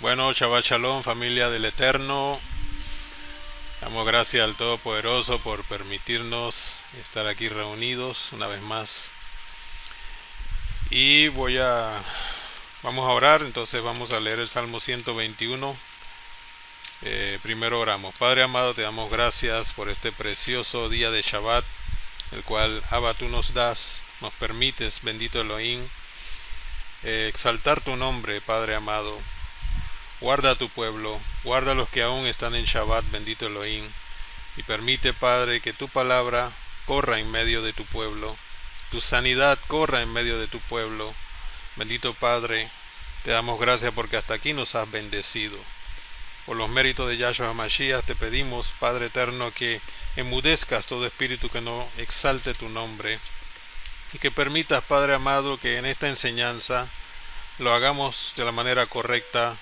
Bueno, Shabbat Shalom, familia del Eterno. Damos gracias al Todopoderoso por permitirnos estar aquí reunidos una vez más. Y vamos a orar, entonces vamos a leer el Salmo 121. Primero oramos. Padre amado, te damos gracias por este precioso día de Shabbat, el cual, Abba, tú nos das, nos permites, bendito Elohim, exaltar tu nombre, Padre amado. Guarda a tu pueblo, guarda a los que aún están en Shabbat, bendito Elohim, y permite, Padre, que tu palabra corra en medio de tu pueblo, tu sanidad corra en medio de tu pueblo. Bendito Padre, te damos gracias porque hasta aquí nos has bendecido. Por los méritos de Yahshua HaMashiach te pedimos, Padre eterno, que enmudezcas todo espíritu que no exalte tu nombre, y que permitas, Padre amado, que en esta enseñanza lo hagamos de la manera correcta,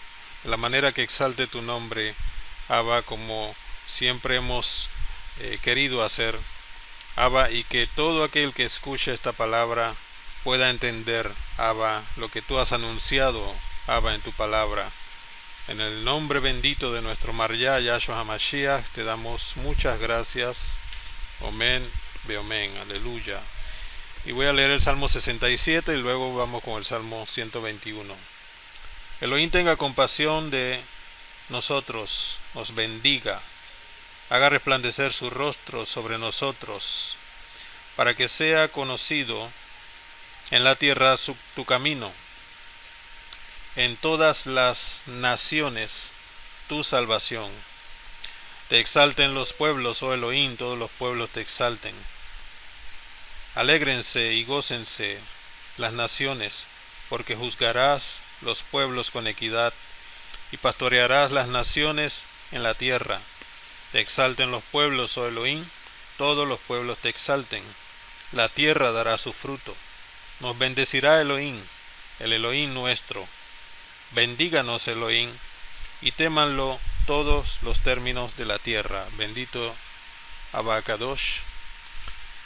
de la manera que exalte tu nombre, Abba, como siempre hemos querido hacer, Abba, y que todo aquel que escuche esta palabra pueda entender, Abba, lo que tú has anunciado, Abba, en tu palabra. En el nombre bendito de nuestro Marya, Yahshua HaMashiach, te damos muchas gracias. Amén, beomén, aleluya. Y voy a leer el Salmo 67 y luego vamos con el Salmo 121. Elohim tenga compasión de nosotros, nos bendiga, haga resplandecer su rostro sobre nosotros, para que sea conocido en la tierra tu camino, en todas las naciones tu salvación. Te exalten los pueblos, oh Elohim, todos los pueblos te exalten. Alégrense y gócense las naciones, porque juzgarás los pueblos con equidad y pastorearás las naciones en la tierra. Te exalten los pueblos, oh Elohim, todos los pueblos te exalten. La tierra dará su fruto. Nos bendecirá Elohim, el Elohim nuestro. Bendíganos Elohim, y témanlo todos los términos de la tierra. Bendito Abba Kadosh.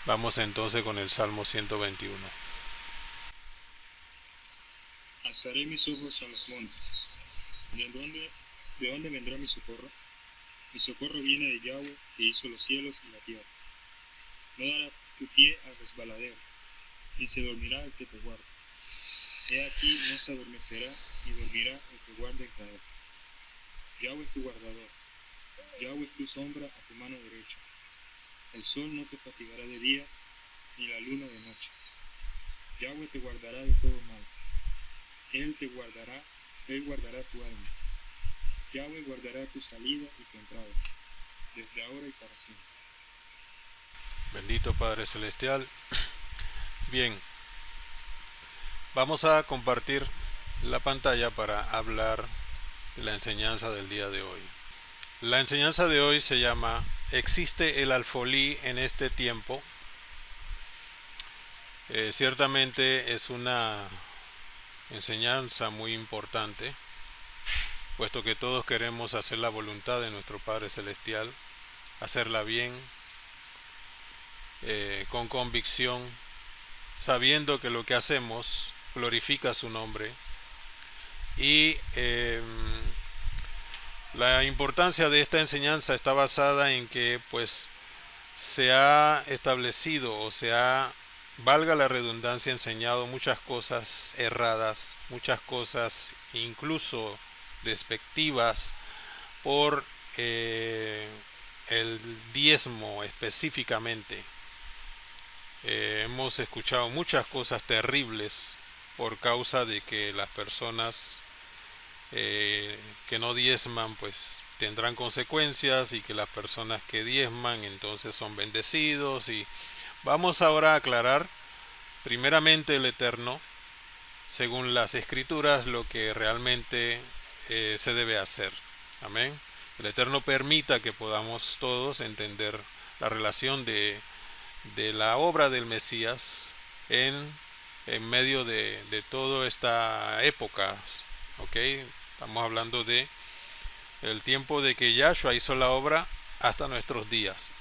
Vamos entonces con el Salmo 121. Alzaré mis ojos a los montes. ¿De dónde vendrá mi socorro? Mi socorro viene de Yahweh, que hizo los cielos y la tierra. No dará tu pie al resbaladero, ni se dormirá el que te guarda. He aquí, no se adormecerá, ni dormirá el que guarda Israel. Yahweh es tu guardador. Yahweh es tu sombra a tu mano derecha. El sol no te fatigará de día, ni la luna de noche. Yahweh te guardará de todo mal. Él guardará tu alma. Yahweh guardará tu salida y tu entrada, desde ahora y para siempre. Bendito Padre Celestial. Bien, vamos a compartir la pantalla para hablar de la enseñanza del día de hoy. La enseñanza de hoy se llama ¿Existe el alfolí en este tiempo? Ciertamente es una enseñanza muy importante, puesto que todos queremos hacer la voluntad de nuestro Padre Celestial, hacerla bien, con convicción, sabiendo que lo que hacemos glorifica su nombre. Y la importancia de esta enseñanza está basada en que pues se ha establecido o valga la redundancia, enseñado muchas cosas erradas, muchas cosas incluso despectivas por el diezmo específicamente. Hemos escuchado muchas cosas terribles por causa de que las personas que no diezman pues tendrán consecuencias, y que las personas que diezman entonces son bendecidos. Y vamos ahora a aclarar primeramente el Eterno, según las Escrituras, lo que realmente se debe hacer. Amén. El Eterno permita que podamos todos entender la relación de la obra del Mesías en medio de toda esta época. ¿Ok? Estamos hablando de el tiempo de que Yahshua hizo la obra hasta nuestros días.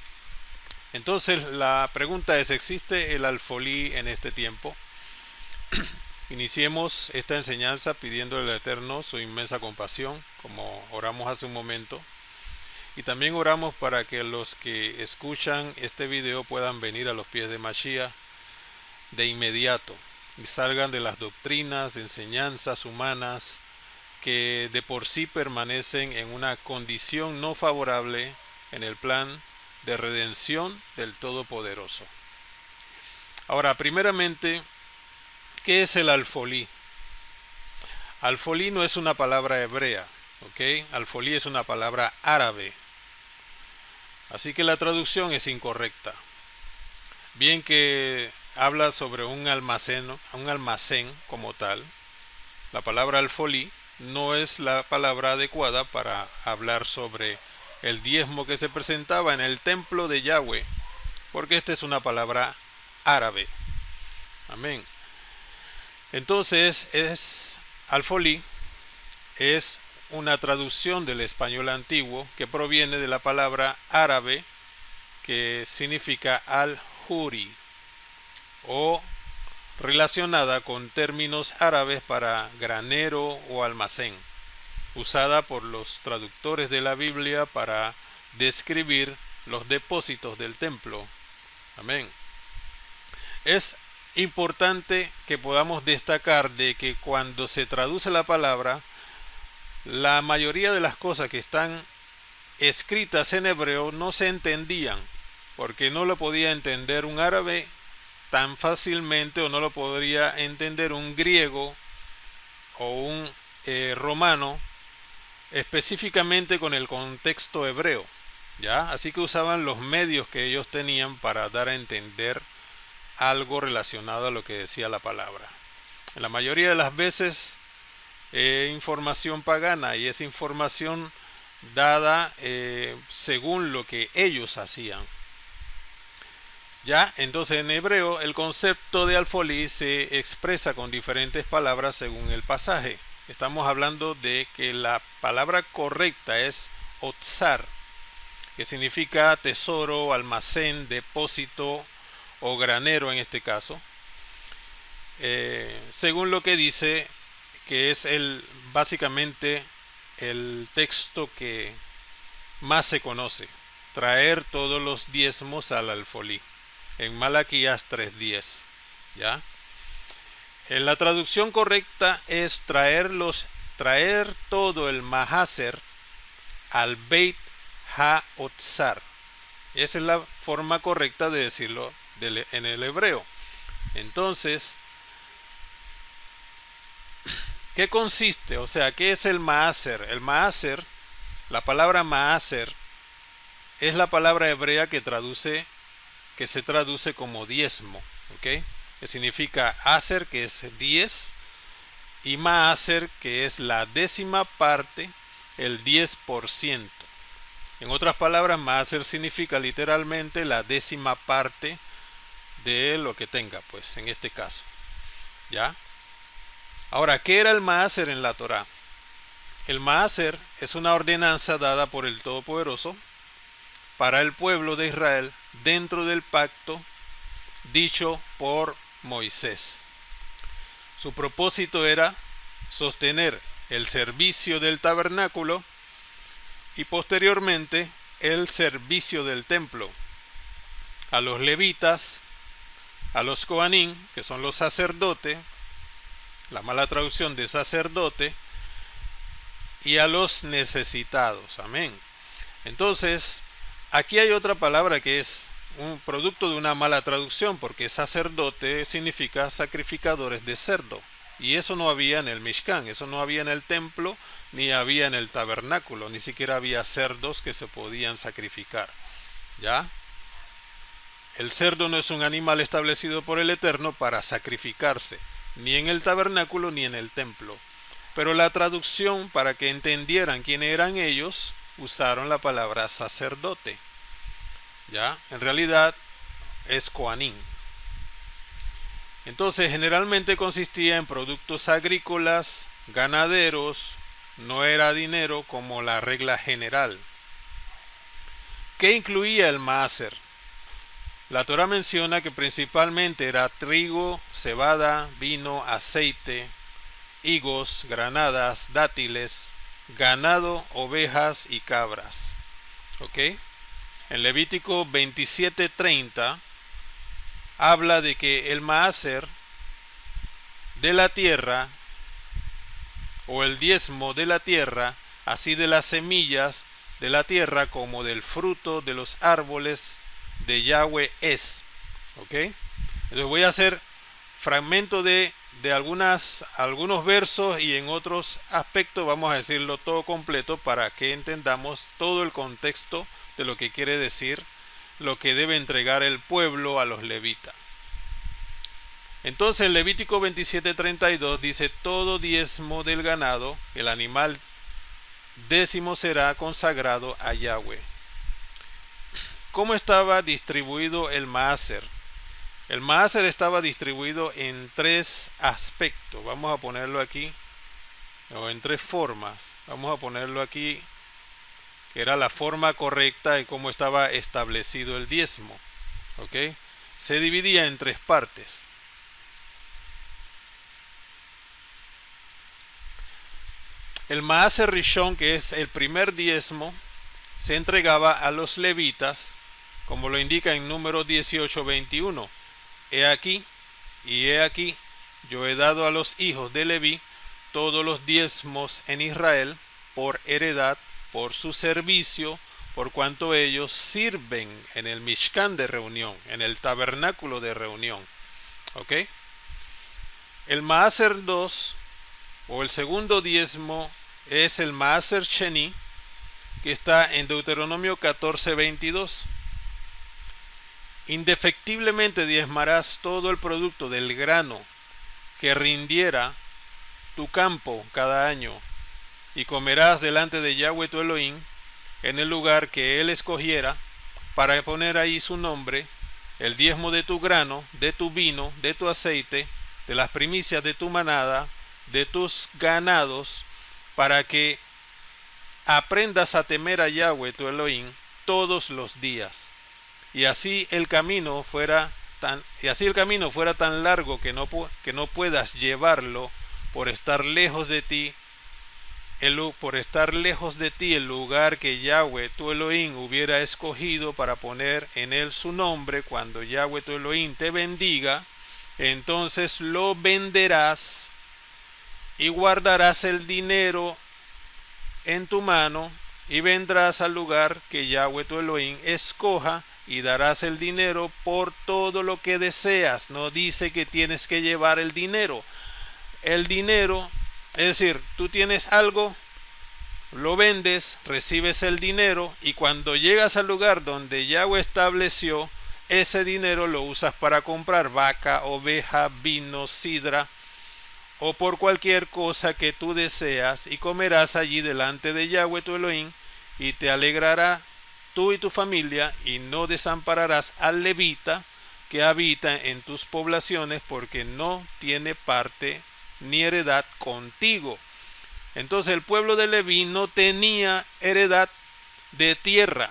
Entonces la pregunta es, ¿existe el alfolí en este tiempo? Iniciemos esta enseñanza pidiéndole al Eterno su inmensa compasión, como oramos hace un momento. Y también oramos para que los que escuchan este video puedan venir a los pies de Mashiach de inmediato y salgan de las doctrinas, enseñanzas humanas que de por sí permanecen en una condición no favorable en el plan de redención del Todopoderoso. Ahora, primeramente, ¿qué es el alfolí? Alfolí no es una palabra hebrea, ¿ok? Alfolí es una palabra árabe. Así que la traducción es incorrecta. Bien que habla sobre un almacén como tal, la palabra alfolí no es la palabra adecuada para hablar sobre el diezmo que se presentaba en el templo de Yahweh, porque esta es una palabra árabe. Amén. Entonces, alfolí es una traducción del español antiguo que proviene de la palabra árabe que significa al-Huri, o relacionada con términos árabes para granero o almacén, usada por los traductores de la Biblia para describir los depósitos del templo. Amén. Es importante que podamos destacar de que cuando se traduce la palabra, la mayoría de las cosas que están escritas en hebreo no se entendían, porque no lo podía entender un árabe tan fácilmente, o no lo podría entender un griego o un romano, específicamente con el contexto hebreo, ¿ya? Así que usaban los medios que ellos tenían para dar a entender algo relacionado a lo que decía la palabra. En la mayoría de las veces información pagana, y es información dada según lo que ellos hacían. Ya, entonces en hebreo el concepto de alfolí se expresa con diferentes palabras según el pasaje. Estamos hablando de que la palabra correcta es otzar, que significa tesoro, almacén, depósito o granero en este caso, según lo que dice que es básicamente el texto que más se conoce: traer todos los diezmos al alfolí, en Malaquías 3:10, ¿ya? En la traducción correcta es traer todo el mahaser al Beit HaOtzar. Esa es la forma correcta de decirlo en el hebreo. Entonces, ¿qué consiste? O sea, ¿qué es el maaser? El maaser, la palabra maaser, es la palabra hebrea que se traduce como diezmo, ¿ok? Que significa aser, que es 10, y maaser, que es la décima parte, el 10%. En otras palabras, maaser significa literalmente la décima parte de lo que tenga, pues en este caso, ¿ya? Ahora, ¿qué era el maaser en la Torá? El maaser es una ordenanza dada por el Todopoderoso para el pueblo de Israel dentro del pacto dicho por Moisés. Su propósito era sostener el servicio del tabernáculo y posteriormente el servicio del templo. A los levitas, a los coanín, que son los sacerdotes, la mala traducción de sacerdote, y a los necesitados. Amén. Entonces, aquí hay otra palabra que es un producto de una mala traducción, porque sacerdote significa sacrificadores de cerdo, y eso no había en el Mishkan, eso no había en el templo, ni había en el tabernáculo, ni siquiera había cerdos que se podían sacrificar, ¿ya? El cerdo no es un animal establecido por el Eterno para sacrificarse, ni en el tabernáculo ni en el templo. Pero la traducción, para que entendieran quién eran ellos, usaron la palabra sacerdote. ¿Ya? En realidad es coanín. Entonces, generalmente consistía en productos agrícolas, ganaderos, no era dinero como la regla general. ¿Qué incluía el maaser? La Torá menciona que principalmente era trigo, cebada, vino, aceite, higos, granadas, dátiles, ganado, ovejas y cabras. ¿Ok? En Levítico 27:30 habla de que el maaser de la tierra o el diezmo de la tierra, así de las semillas de la tierra como del fruto de los árboles de Yahweh es. ¿Ok? Entonces voy a hacer fragmento de algunos versos y en otros aspectos vamos a decirlo todo completo para que entendamos todo el contexto de lo que quiere decir lo que debe entregar el pueblo a los levitas. Entonces Levítico 27:32 dice: todo diezmo del ganado, el animal décimo será consagrado a Yahweh. ¿Cómo estaba distribuido el maaser? El maaser estaba distribuido en tres aspectos. Vamos a ponerlo aquí, o en tres formas. Vamos a ponerlo aquí, que era la forma correcta de cómo estaba establecido el diezmo. ¿Ok? Se dividía en tres partes. El maaser rishon, que es el primer diezmo, se entregaba a los levitas, como lo indica en Números 18:21. He aquí, yo he dado a los hijos de Leví todos los diezmos en Israel por heredad, por su servicio, por cuanto ellos sirven en el Mishkan de reunión, en el tabernáculo de reunión. ¿Ok? El maaser 2, o el segundo diezmo, es el maaser sheni, que está en Deuteronomio 14:22. Indefectiblemente diezmarás todo el producto del grano que rindiera tu campo cada año, y comerás delante de Yahweh tu Elohim en el lugar que él escogiera para poner ahí su nombre, el diezmo de tu grano, de tu vino, de tu aceite, de las primicias de tu manada, de tus ganados, para que aprendas a temer a Yahweh tu Elohim todos los días. Y así el camino fuera tan largo que no puedas llevarlo por estar lejos de ti, el lugar que Yahweh tu Elohim hubiera escogido para poner en él su nombre. Cuando Yahweh tu Elohim te bendiga, entonces lo venderás y guardarás el dinero en tu mano y vendrás al lugar que Yahweh tu Elohim escoja y darás el dinero por todo lo que deseas. No dice que tienes que llevar el dinero. El dinero, es decir, tú tienes algo, lo vendes, recibes el dinero y cuando llegas al lugar donde Yahweh estableció, ese dinero lo usas para comprar vaca, oveja, vino, sidra o por cualquier cosa que tú deseas, y comerás allí delante de Yahweh tu Elohim, y te alegrará tú y tu familia, y no desampararás al levita que habita en tus poblaciones, porque no tiene parte ni heredad contigo. Entonces el pueblo de Leví no tenía heredad de tierra,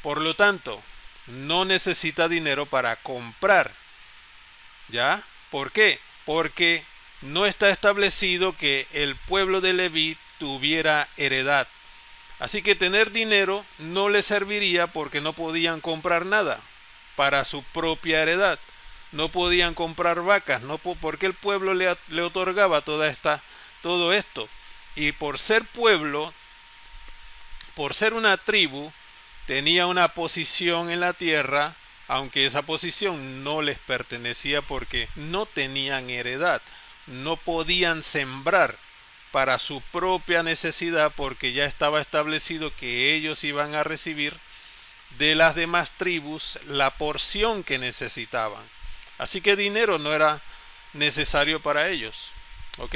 por lo tanto no necesita dinero para comprar. ¿Ya? ¿Por qué? Porque no está establecido que el pueblo de Leví tuviera heredad. Así que tener dinero no les serviría porque no podían comprar nada para su propia heredad. No podían comprar vacas, porque el pueblo le otorgaba todo esto. Y por ser pueblo, por ser una tribu, tenía una posición en la tierra, aunque esa posición no les pertenecía porque no tenían heredad. No podían sembrar para su propia necesidad porque ya estaba establecido que ellos iban a recibir de las demás tribus la porción que necesitaban. Así que dinero no era necesario para ellos. ¿Ok?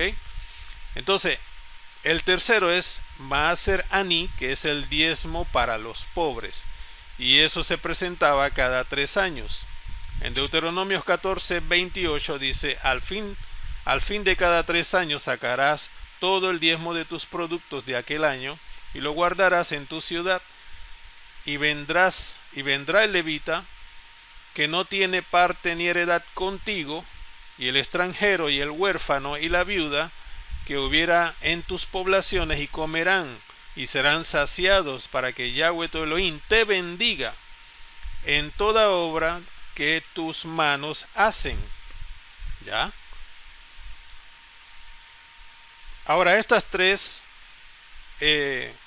Entonces, el tercero es Maaser Ani, que es el diezmo para los pobres. Y eso se presentaba cada 3 años. En Deuteronomios 14:28 dice: al fin de cada 3 años sacarás todo el diezmo de tus productos de aquel año y lo guardarás en tu ciudad, y vendrá el levita que no tiene parte ni heredad contigo, y el extranjero y el huérfano y la viuda que hubiera en tus poblaciones, y comerán y serán saciados, para que Yahweh tu Elohim te bendiga en toda obra que tus manos hacen. ¿Ya? Ahora, estas tres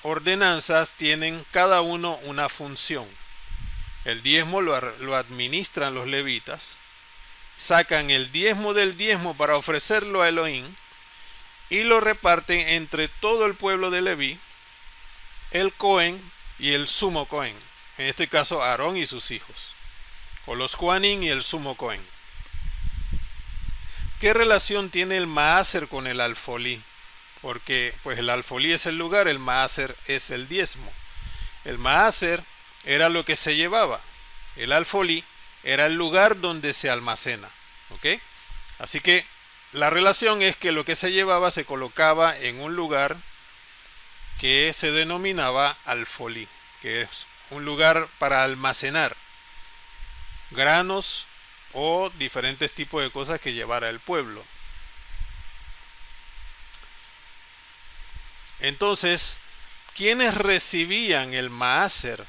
ordenanzas tienen cada uno una función. El diezmo lo administran los levitas, sacan el diezmo del diezmo para ofrecerlo a Elohim y lo reparten entre todo el pueblo de Leví, el Cohen y el sumo Cohen, en este caso Aarón y sus hijos, o los Juanín y el sumo Cohen. ¿Qué relación tiene el Maaser con el alfolí? Porque pues el alfolí es el lugar, el Maaser es el diezmo. El Maaser era lo que se llevaba, el alfolí era el lugar donde se almacena. ¿Ok? Así que la relación es que lo que se llevaba se colocaba en un lugar que se denominaba alfolí, que es un lugar para almacenar granos o diferentes tipos de cosas que llevara el pueblo. Entonces, ¿quiénes recibían el Maaser?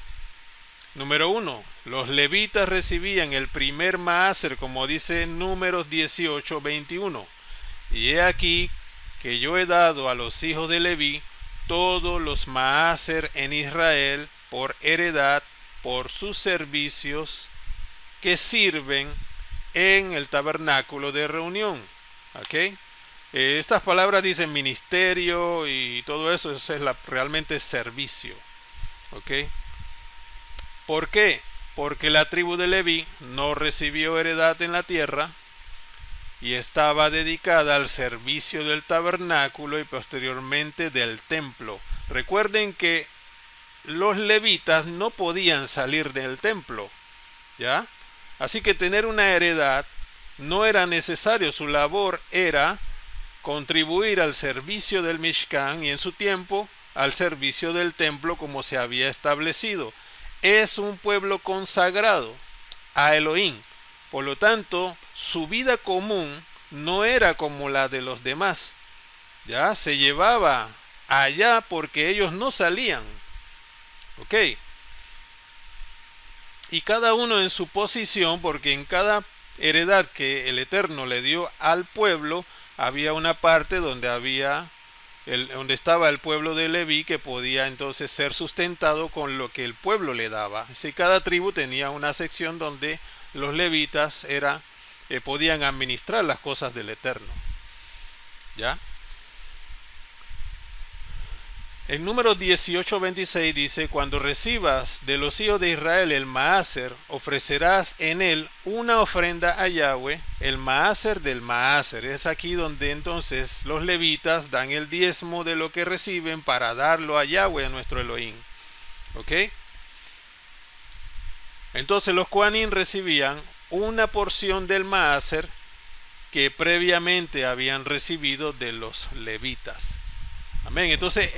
Número 1, los levitas recibían el primer Maaser, como dice Números 18:21. Y he aquí que yo he dado a los hijos de Leví todos los Maaser en Israel por heredad, por sus servicios que sirven en el tabernáculo de reunión. ¿Ok? Estas palabras dicen ministerio y todo eso, es realmente servicio. ¿Ok? ¿Por qué? Porque la tribu de Leví no recibió heredad en la tierra y estaba dedicada al servicio del tabernáculo y posteriormente del templo. Recuerden que los levitas no podían salir del templo, ¿ya? Así que tener una heredad no era necesario, su labor era contribuir al servicio del Mishkan y en su tiempo al servicio del templo como se había establecido. Es un pueblo consagrado a Elohim, por lo tanto su vida común no era como la de los demás, ya se llevaba allá porque ellos no salían. Ok, y cada uno en su posición, porque en cada heredad que el Eterno le dio al pueblo había una parte donde donde estaba el pueblo de Leví, que podía entonces ser sustentado con lo que el pueblo le daba. Así cada tribu tenía una sección donde los levitas podían administrar las cosas del Eterno. ¿Ya? En Números 18:26 dice: cuando recibas de los hijos de Israel el Maaser, ofrecerás en él una ofrenda a Yahweh, el Maaser del Maaser. Es aquí donde entonces los levitas dan el diezmo de lo que reciben para darlo a Yahweh, a nuestro Elohim. ¿Ok? Entonces los Kohanim recibían una porción del Maaser que previamente habían recibido de los levitas. Amén. Entonces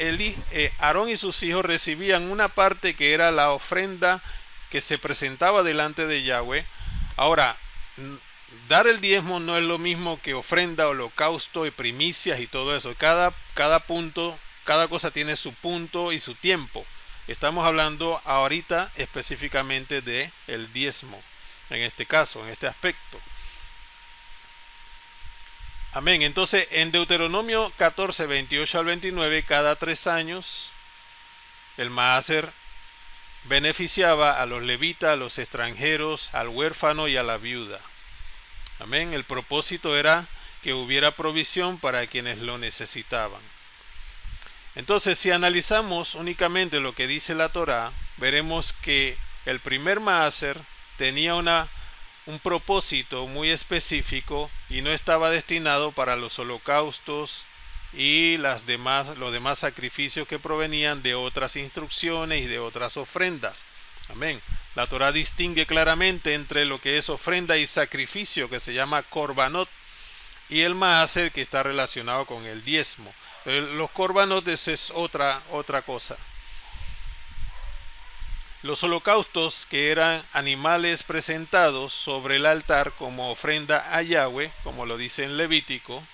Aarón y sus hijos recibían una parte que era la ofrenda que se presentaba delante de Yahweh. Ahora, dar el diezmo no es lo mismo que ofrenda, holocausto y primicias y todo eso. Cada punto, cada cosa tiene su punto y su tiempo. Estamos hablando ahorita específicamente de el diezmo, en este caso, en este aspecto. Amén. Entonces, en Deuteronomio 14, 28 al 29, cada 3 años, el Maaser beneficiaba a los levitas, a los extranjeros, al huérfano y a la viuda. Amén. El propósito era que hubiera provisión para quienes lo necesitaban. Entonces, si analizamos únicamente lo que dice la Torá, veremos que el primer Maaser tenía un propósito muy específico y no estaba destinado para los holocaustos y los demás sacrificios que provenían de otras instrucciones y de otras ofrendas. Amén. La Torá distingue claramente entre lo que es ofrenda y sacrificio, que se llama korbanot, y el maaser, que está relacionado con el diezmo. Los korbanot es otra cosa. Los holocaustos, que eran animales presentados sobre el altar como ofrenda a Yahweh, como lo dice en Levítico.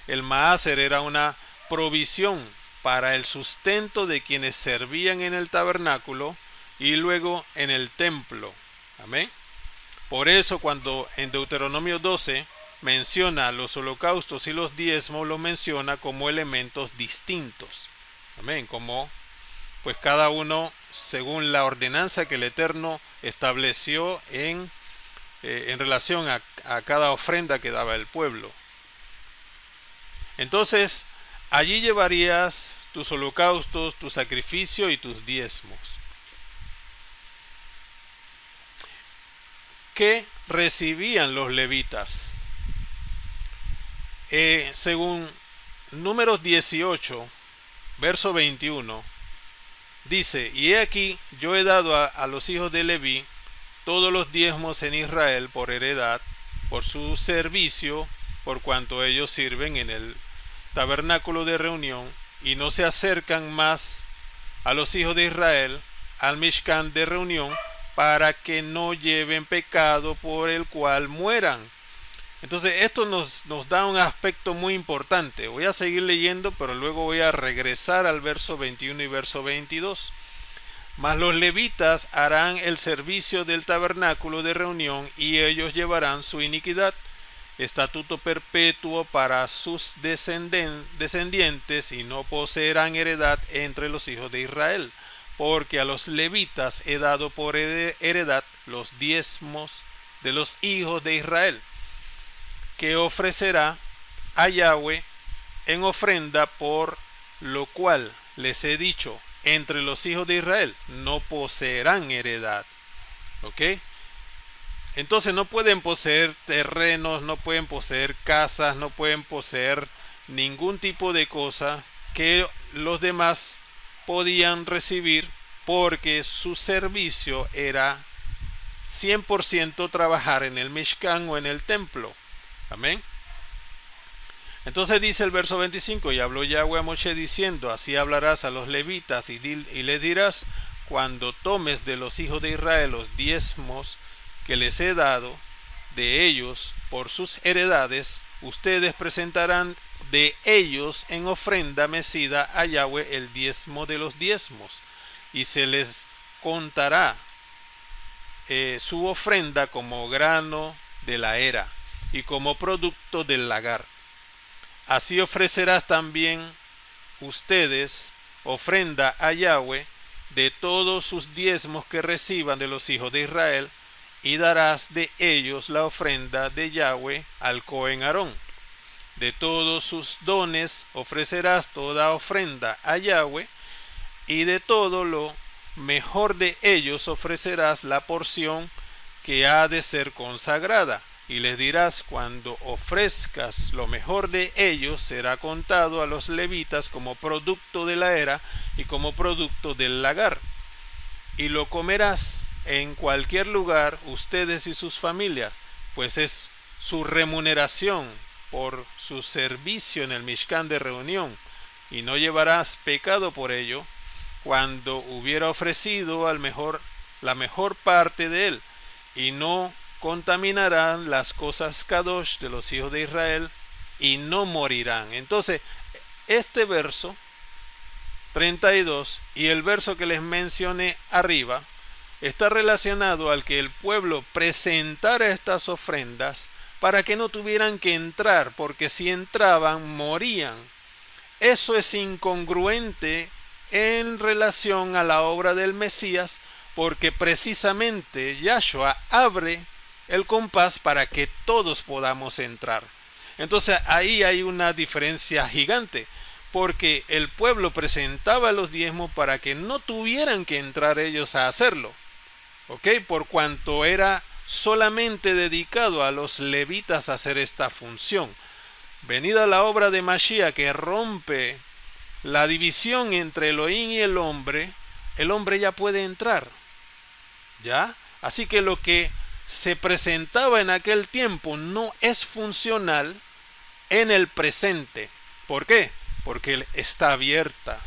El maaser era una provisión para el sustento de quienes servían en el tabernáculo y luego en el templo. Amén. Por eso cuando en Deuteronomio 12 menciona los holocaustos y los diezmos, los menciona como elementos distintos. Amén. Como pues cada uno según la ordenanza que el Eterno estableció en relación a cada ofrenda que daba el pueblo. Entonces, allí llevarías tus holocaustos, tu sacrificio y tus diezmos. ¿Qué recibían los levitas? Según Números 18, verso 21, dice: y he aquí, yo he dado a los hijos de Leví todos los diezmos en Israel por heredad, por su servicio, por cuanto ellos sirven en el tabernáculo de reunión y no se acercan más a los hijos de Israel al Mishkan de reunión, para que no lleven pecado por el cual mueran. Entonces esto nos da un aspecto muy importante. Voy a seguir leyendo, pero luego voy a regresar al verso 21 y verso 22. Mas los levitas harán el servicio del tabernáculo de reunión, y ellos llevarán su iniquidad, estatuto perpetuo para sus descendientes, y no poseerán heredad entre los hijos de Israel, porque a los levitas he dado por heredad los diezmos de los hijos de Israel, que ofrecerá a Yahweh en ofrenda, por lo cual les he dicho: entre los hijos de Israel no poseerán heredad. ¿Ok? Entonces no pueden poseer terrenos, no pueden poseer casas, no pueden poseer ningún tipo de cosa que los demás podían recibir, porque su servicio era 100% trabajar en el Mishkan o en el templo. Amén. Entonces dice el verso 25: y habló Yahweh a Moshe diciendo: así hablarás a los levitas y les dirás: cuando tomes de los hijos de Israel los diezmos que les he dado de ellos por sus heredades, ustedes presentarán de ellos en ofrenda mecida a Yahweh el diezmo de los diezmos, y se les contará su ofrenda como grano de la era y como producto del lagar. Así ofrecerás también ustedes ofrenda a Yahweh de todos sus diezmos que reciban de los hijos de Israel, y darás de ellos la ofrenda de Yahweh al Cohen Aarón. De todos sus dones ofrecerás toda ofrenda a Yahweh, y de todo lo mejor de ellos ofrecerás la porción que ha de ser consagrada. Y les dirás: cuando ofrezcas lo mejor de ellos, será contado a los levitas como producto de la era y como producto del lagar. Y lo comerás en cualquier lugar, ustedes y sus familias, pues es su remuneración por su servicio en el Mishkan de reunión, y no llevarás pecado por ello, cuando hubiera ofrecido la mejor parte de él, y no contaminarán las cosas kadosh de los hijos de Israel, y no morirán. Entonces, este verso 32 y el verso que les mencioné arriba está relacionado al que el pueblo presentara estas ofrendas para que no tuvieran que entrar, porque si entraban morían. Eso es incongruente en relación a la obra del Mesías, porque precisamente Yahshua abre el compás para que todos podamos entrar. Entonces ahí hay una diferencia gigante, porque el pueblo presentaba los diezmos para que no tuvieran que entrar ellos a hacerlo, ¿ok? Por cuanto era solamente dedicado a los levitas a hacer esta función. Venida la obra de Mashiach, que rompe la división entre Elohim y el hombre ya puede entrar, ¿ya? Así que lo que se presentaba en aquel tiempo no es funcional en el presente. ¿Por qué? Porque está abierta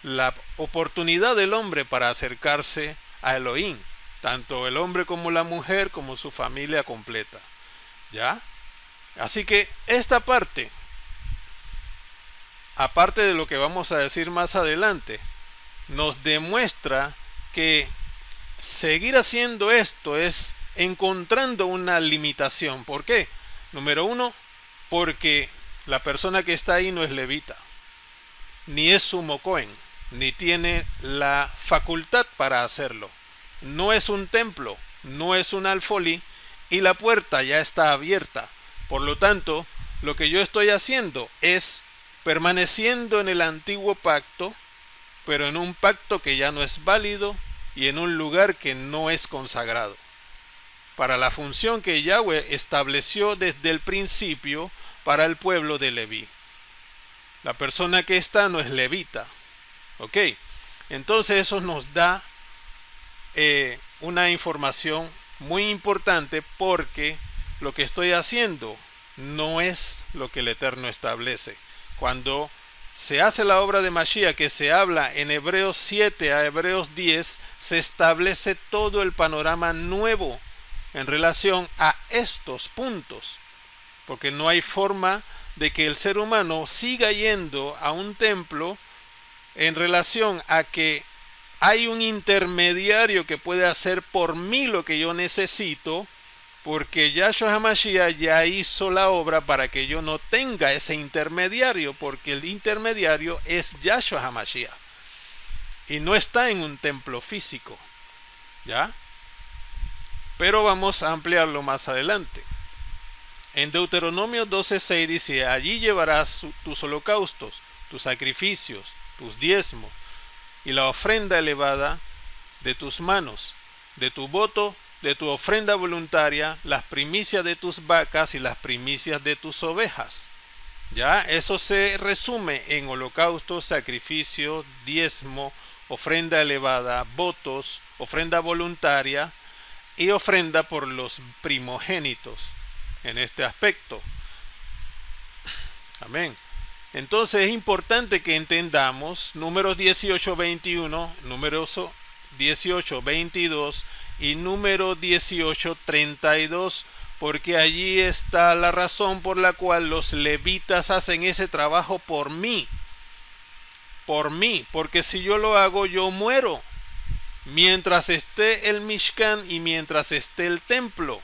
la oportunidad del hombre para acercarse a Elohim, tanto el hombre como la mujer, como su familia completa. ¿Ya? Así que esta parte, aparte de lo que vamos a decir más adelante, nos demuestra que seguir haciendo esto es encontrando una limitación. ¿Por qué? Número uno, porque la persona que está ahí no es levita, ni es sumo cohen, ni tiene la facultad para hacerlo. No es un templo, no es un alfolí, y la puerta ya está abierta. Por lo tanto, lo que yo estoy haciendo es permaneciendo en el antiguo pacto, pero en un pacto que ya no es válido y en un lugar que no es consagrado para la función que Yahweh estableció desde el principio para el pueblo de Leví. La persona que está no es levita. ¿Ok? Entonces eso nos da una información muy importante, porque lo que estoy haciendo no es lo que el Eterno establece. Cuando se hace la obra de Mashiach, que se habla en Hebreos 7 a Hebreos 10, se establece todo el panorama nuevo en relación a estos puntos, porque no hay forma de que el ser humano siga yendo a un templo en relación a que hay un intermediario que puede hacer por mí lo que yo necesito, porque Yahshua HaMashiach ya hizo la obra para que yo no tenga ese intermediario, porque el intermediario es Yahshua HaMashiach y no está en un templo físico. ¿Ya? Pero vamos a ampliarlo más adelante. En Deuteronomio 12:6 dice: allí llevarás tus holocaustos, tus sacrificios, tus diezmos y la ofrenda elevada de tus manos, de tu voto, de tu ofrenda voluntaria, las primicias de tus vacas y las primicias de tus ovejas. Ya, eso se resume en holocaustos, sacrificios, diezmo, ofrenda elevada, votos, ofrenda voluntaria y ofrenda por los primogénitos en este aspecto. Amén. Entonces es importante que entendamos Números 18:21, Números 18:22 y Número 18:32, porque allí está la razón por la cual los levitas hacen ese trabajo por mí, porque si yo lo hago, yo muero mientras esté el Mishkan y mientras esté el templo.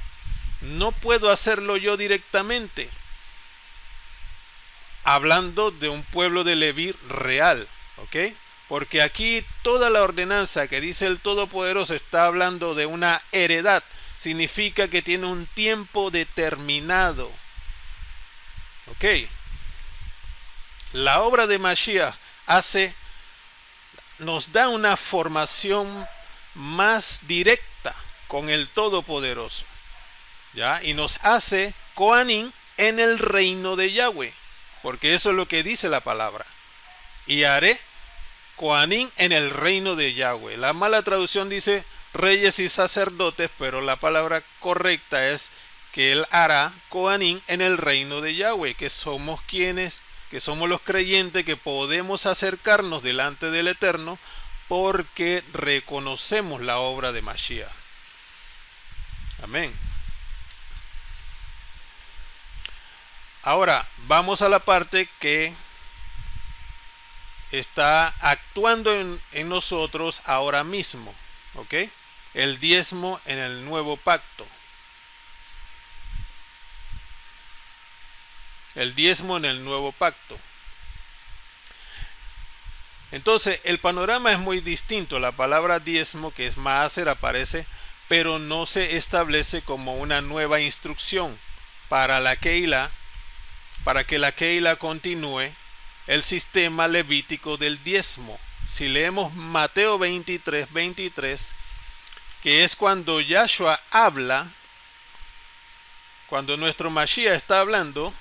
No puedo hacerlo yo directamente, hablando de un pueblo de Leví real, ¿ok? Porque aquí toda la ordenanza que dice el Todopoderoso está hablando de una heredad. Significa que tiene un tiempo determinado, ¿ok? La obra de Mashiach nos da una formación más directa con el Todopoderoso, ¿ya? Y nos hace Kohanim en el reino de Yahweh, porque eso es lo que dice la palabra. Y haré Kohanim en el reino de Yahweh. La mala traducción dice reyes y sacerdotes, pero la palabra correcta es que él hará Kohanim en el reino de Yahweh, que somos quienes, que somos los creyentes que podemos acercarnos delante del Eterno porque reconocemos la obra de Mashiach. Amén. Ahora vamos a la parte que está actuando en nosotros ahora mismo, ¿ok? El diezmo en el nuevo pacto. El diezmo en el nuevo pacto. Entonces el panorama es muy distinto. La palabra diezmo, que es maaser, aparece, pero no se establece como una nueva instrucción para la Keilah, para que la Keilah continúe el sistema levítico del diezmo. Si leemos Mateo 23:23, que es cuando Yahshua habla, cuando nuestro Mashiach está hablando,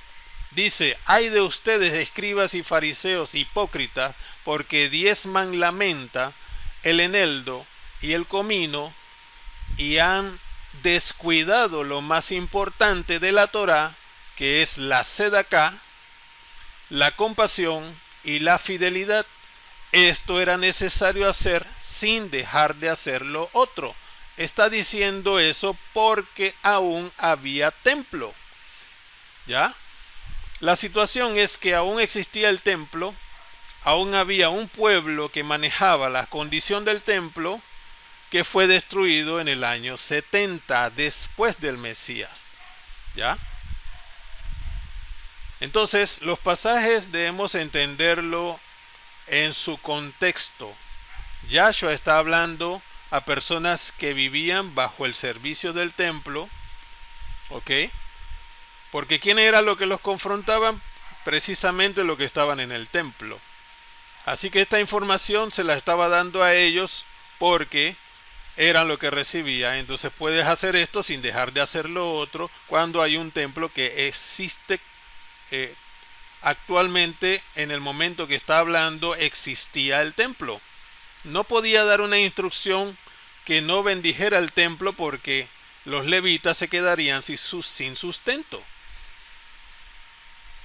dice: ay de ustedes, escribas y fariseos hipócritas, porque diezman la menta, el eneldo y el comino, y han descuidado lo más importante de la Torá, que es la sedaká, la compasión y la fidelidad. esto era necesario hacer sin dejar de hacer lo otro. Está diciendo eso porque aún había templo. ¿Ya? La situación es que aún existía el templo, aún había un pueblo que manejaba la condición del templo, que fue destruido en el año 70 después del Mesías. ¿Ya? Entonces, los pasajes debemos entenderlo en su contexto. Yahshua está hablando a personas que vivían bajo el servicio del templo, ¿ok? Porque ¿quién era lo que los confrontaban? Precisamente los que estaban en el templo. Así que esta información se la estaba dando a ellos porque eran lo que recibía. Entonces puedes hacer esto sin dejar de hacer lo otro cuando hay un templo que existe actualmente. En el momento que está hablando existía el templo. No podía dar una instrucción que no bendijera el templo porque los levitas se quedarían sin sustento.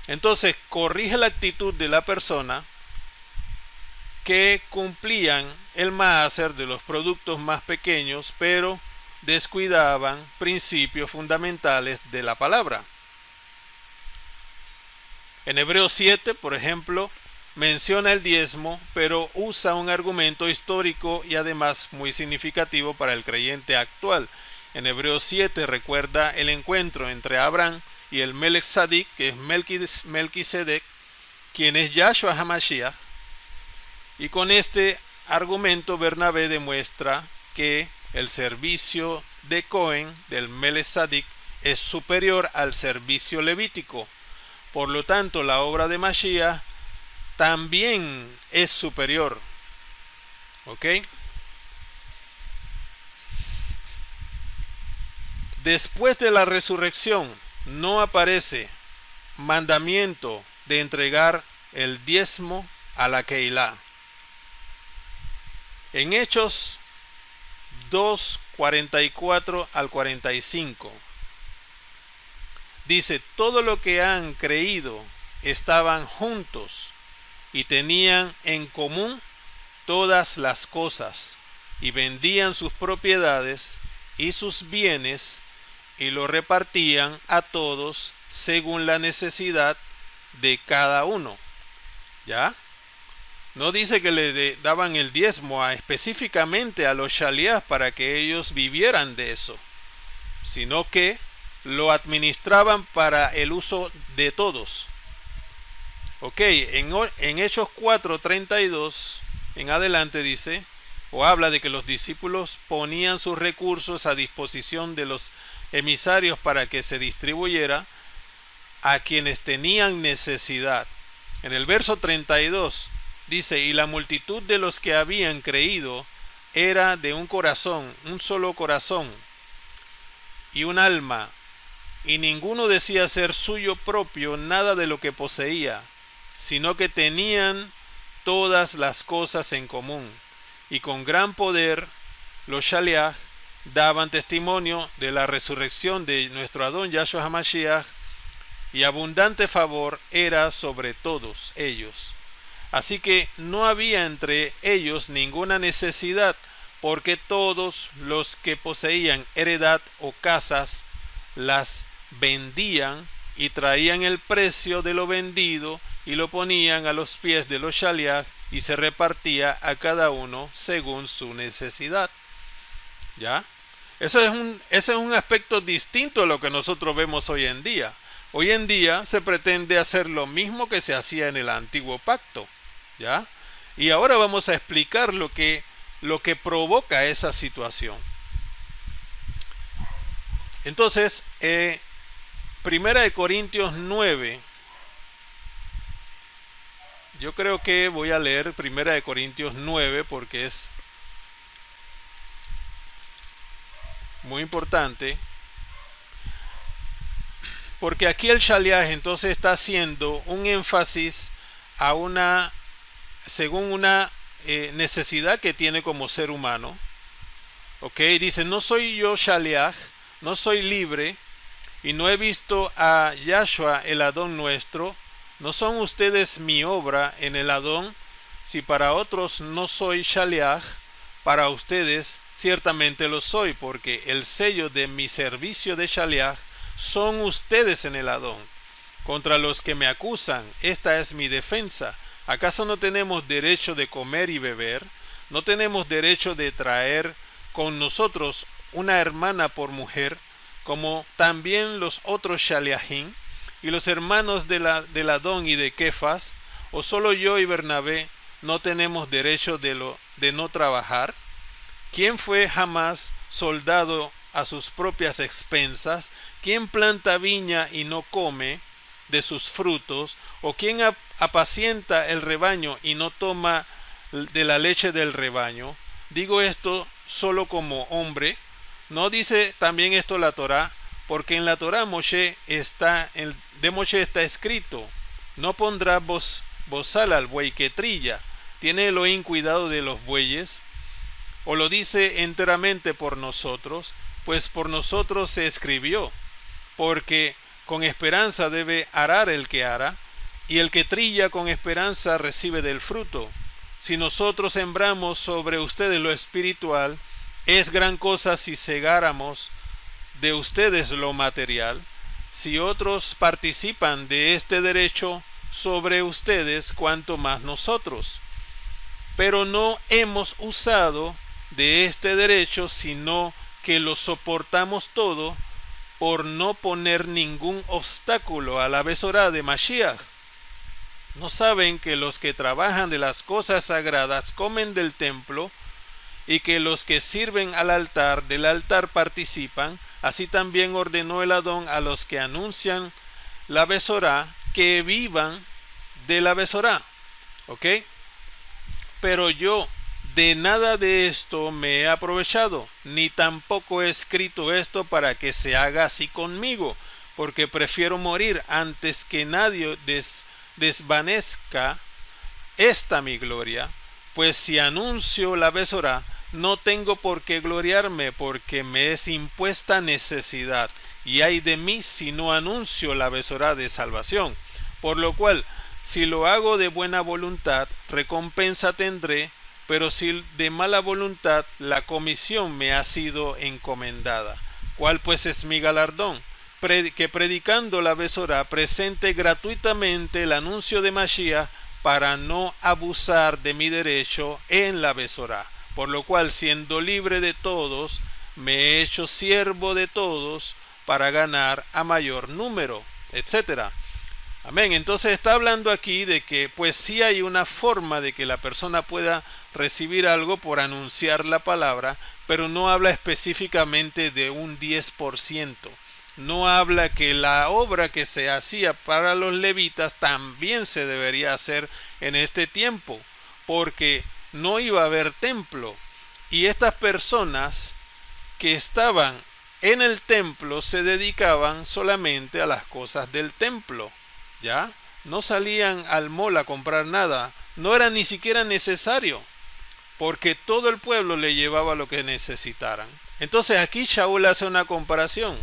Entonces corrige la actitud de la persona que cumplían el maaser de los productos más pequeños, pero descuidaban principios fundamentales de la palabra. En Hebreos 7, por ejemplo, menciona el diezmo, pero usa un argumento histórico y además muy significativo para el creyente actual. En Hebreos 7 recuerda el encuentro entre Abraham y el Melech Tzadik, que es Melquisedec, quien es Yahshua HaMashiach. Y con este argumento Bernabé demuestra que el servicio de Cohen, del Melech Tzadik, es superior al servicio levítico. Por lo tanto, la obra de Mashiach también es superior. ¿Ok? Después de la resurrección, no aparece mandamiento de entregar el diezmo a la Keilah. En Hechos 2, 44 al 45, dice: todo lo que han creído estaban juntos y tenían en común todas las cosas, y vendían sus propiedades y sus bienes y lo repartían a todos según la necesidad de cada uno. ¿Ya? No dice que le daban el diezmo específicamente a los shaliach para que ellos vivieran de eso, sino que lo administraban para el uso de todos. Ok, en Hechos 4:32 en adelante dice, o habla de que los discípulos ponían sus recursos a disposición de los emisarios para que se distribuyera a quienes tenían necesidad. En el verso 32 dice: y la multitud de los que habían creído era de un corazón, un solo corazón y un alma, y ninguno decía ser suyo propio nada de lo que poseía, sino que tenían todas las cosas en común, y con gran poder los shaliach daban testimonio de la resurrección de nuestro Adón Yahshua HaMashiach, y abundante favor era sobre todos ellos. Así que no había entre ellos ninguna necesidad, porque todos los que poseían heredad o casas las vendían y traían el precio de lo vendido y lo ponían a los pies de los shaliach, y se repartía a cada uno según su necesidad. ¿Ya? Ese es un aspecto distinto a lo que nosotros vemos hoy en día. Hoy en día se pretende hacer lo mismo que se hacía en el antiguo pacto. ¿Ya? Y ahora vamos a explicar lo que provoca esa situación. Entonces, Primera de Corintios 9. Yo creo que voy a leer Primera de Corintios 9 porque es muy importante. Porque aquí el shaliach entonces está haciendo un énfasis a según una necesidad que tiene como ser humano. Ok, dice: no soy yo shaliach, no soy libre, y no he visto a Yahshua el Adón nuestro. ¿No son ustedes mi obra en el Adón? Si para otros no soy Shaliach, para ustedes ciertamente lo soy, porque el sello de mi servicio de Shaliach son ustedes en el Adón. Contra los que me acusan, esta es mi defensa. ¿Acaso no tenemos derecho de comer y beber? ¿No tenemos derecho de traer con nosotros una hermana por mujer, como también los otros Shaliachim y los hermanos del Adón y de Kefas? ¿O solo yo y Bernabé no tenemos derecho de no trabajar? ¿Quién fue jamás soldado a sus propias expensas? ¿Quién planta viña y no come de sus frutos? ¿O quién apacienta el rebaño y no toma de la leche del rebaño? Digo esto solo como hombre. ¿No dice también esto la Torá? Porque en la Torá de Moshe está escrito: no pondrá bozal al buey que trilla. ¿Tiene Elohim cuidado de los bueyes? ¿O lo dice enteramente por nosotros? Pues por nosotros se escribió, porque con esperanza debe arar el que ara, y el que trilla con esperanza recibe del fruto. Si nosotros sembramos sobre ustedes lo espiritual, es gran cosa si segáramos de ustedes lo material. Si otros participan de este derecho sobre ustedes, cuanto más nosotros. Pero no hemos usado de este derecho, sino que lo soportamos todo por no poner ningún obstáculo a la besorá de Mashiach. ¿No saben que los que trabajan de las cosas sagradas comen del templo, y que los que sirven al altar del altar participan? Así también ordenó el Adón a los que anuncian la besorá que vivan de la besorá. ¿Ok? Pero yo de nada de esto me he aprovechado, ni tampoco he escrito esto para que se haga así conmigo, porque prefiero morir antes que nadie desvanezca esta mi gloria. Pues si anuncio la besorá, no tengo por qué gloriarme, porque me es impuesta necesidad, y ay de mí si no anuncio la besorá de salvación. Por lo cual, si lo hago de buena voluntad, recompensa tendré, pero si de mala voluntad, la comisión me ha sido encomendada. ¿Cuál pues es mi galardón? Que predicando la besorá presente gratuitamente el anuncio de Mashiach, para no abusar de mi derecho en la besorá. Por lo cual, siendo libre de todos, me he hecho siervo de todos para ganar a mayor número, etcétera. Amén. Entonces está hablando aquí de que pues sí hay una forma de que la persona pueda recibir algo por anunciar la palabra, pero no habla específicamente de un 10%. No habla que la obra que se hacía para los levitas también se debería hacer en este tiempo, porque no iba a haber templo, y estas personas que estaban en el templo se dedicaban solamente a las cosas del templo. ¿Ya? No salían al mall a comprar nada, no era ni siquiera necesario, porque todo el pueblo le llevaba lo que necesitaran. Entonces aquí Shaul hace una comparación.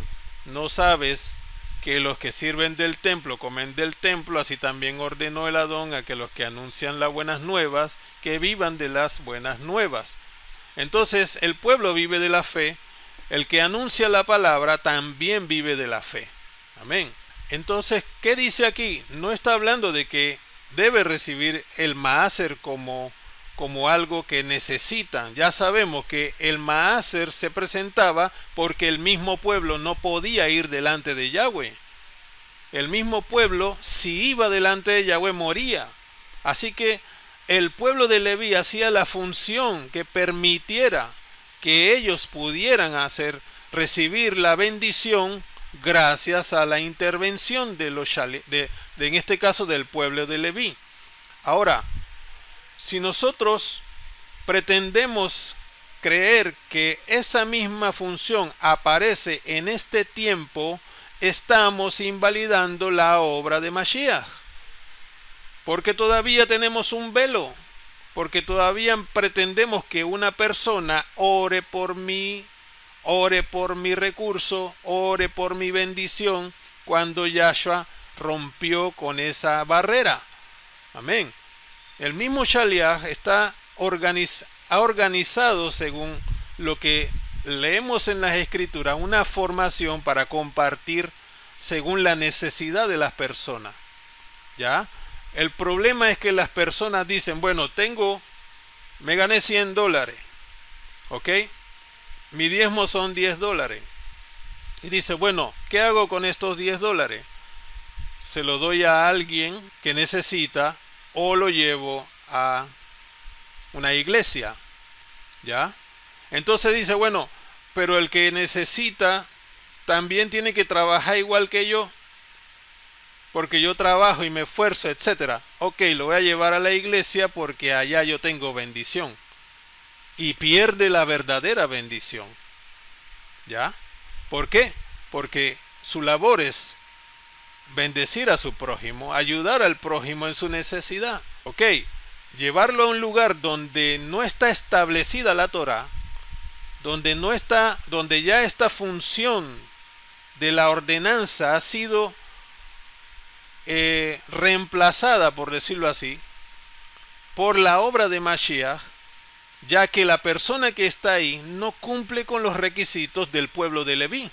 ¿No sabes que los que sirven del templo comen del templo? Así también ordenó el Adón a que los que anuncian las buenas nuevas, que vivan de las buenas nuevas. Entonces el pueblo vive de la fe, el que anuncia la palabra también vive de la fe. Amén. Entonces, ¿qué dice aquí? No está hablando de que debe recibir el maaser como algo que necesitan. Ya sabemos que el maaser se presentaba porque el mismo pueblo no podía ir delante de Yahweh. El mismo pueblo, si iba delante de Yahweh, moría. Así que el pueblo de Leví hacía la función que permitiera que ellos pudieran recibir la bendición gracias a la intervención de en este caso del pueblo de Leví. Ahora, si nosotros pretendemos creer que esa misma función aparece en este tiempo, estamos invalidando la obra de Mashiach, porque todavía tenemos un velo, porque todavía pretendemos que una persona ore por mí, ore por mi recurso, ore por mi bendición, cuando Yahshua rompió con esa barrera. Amén. El mismo Shaliach está ha organizado, según lo que leemos en las escrituras, una formación para compartir según la necesidad de las personas. ¿Ya? El problema es que las personas dicen, bueno, me gané $100, ¿ok? Mi diezmo son $10. Y dice, bueno, ¿qué hago con estos $10? ¿Se lo doy a alguien que necesita o lo llevo a una iglesia? ¿Ya? Entonces dice, bueno, pero el que necesita también tiene que trabajar igual que yo, porque yo trabajo y me esfuerzo, etcétera. Ok, lo voy a llevar a la iglesia porque allá yo tengo bendición. Y pierde la verdadera bendición. ¿Ya? ¿Por qué? Porque su labor es bendecir a su prójimo, ayudar al prójimo en su necesidad. Ok, llevarlo a un lugar donde no está establecida la Torah, donde ya esta función de la ordenanza ha sido reemplazada, por decirlo así, por la obra de Mashiach, ya que la persona que está ahí no cumple con los requisitos del pueblo de Leví,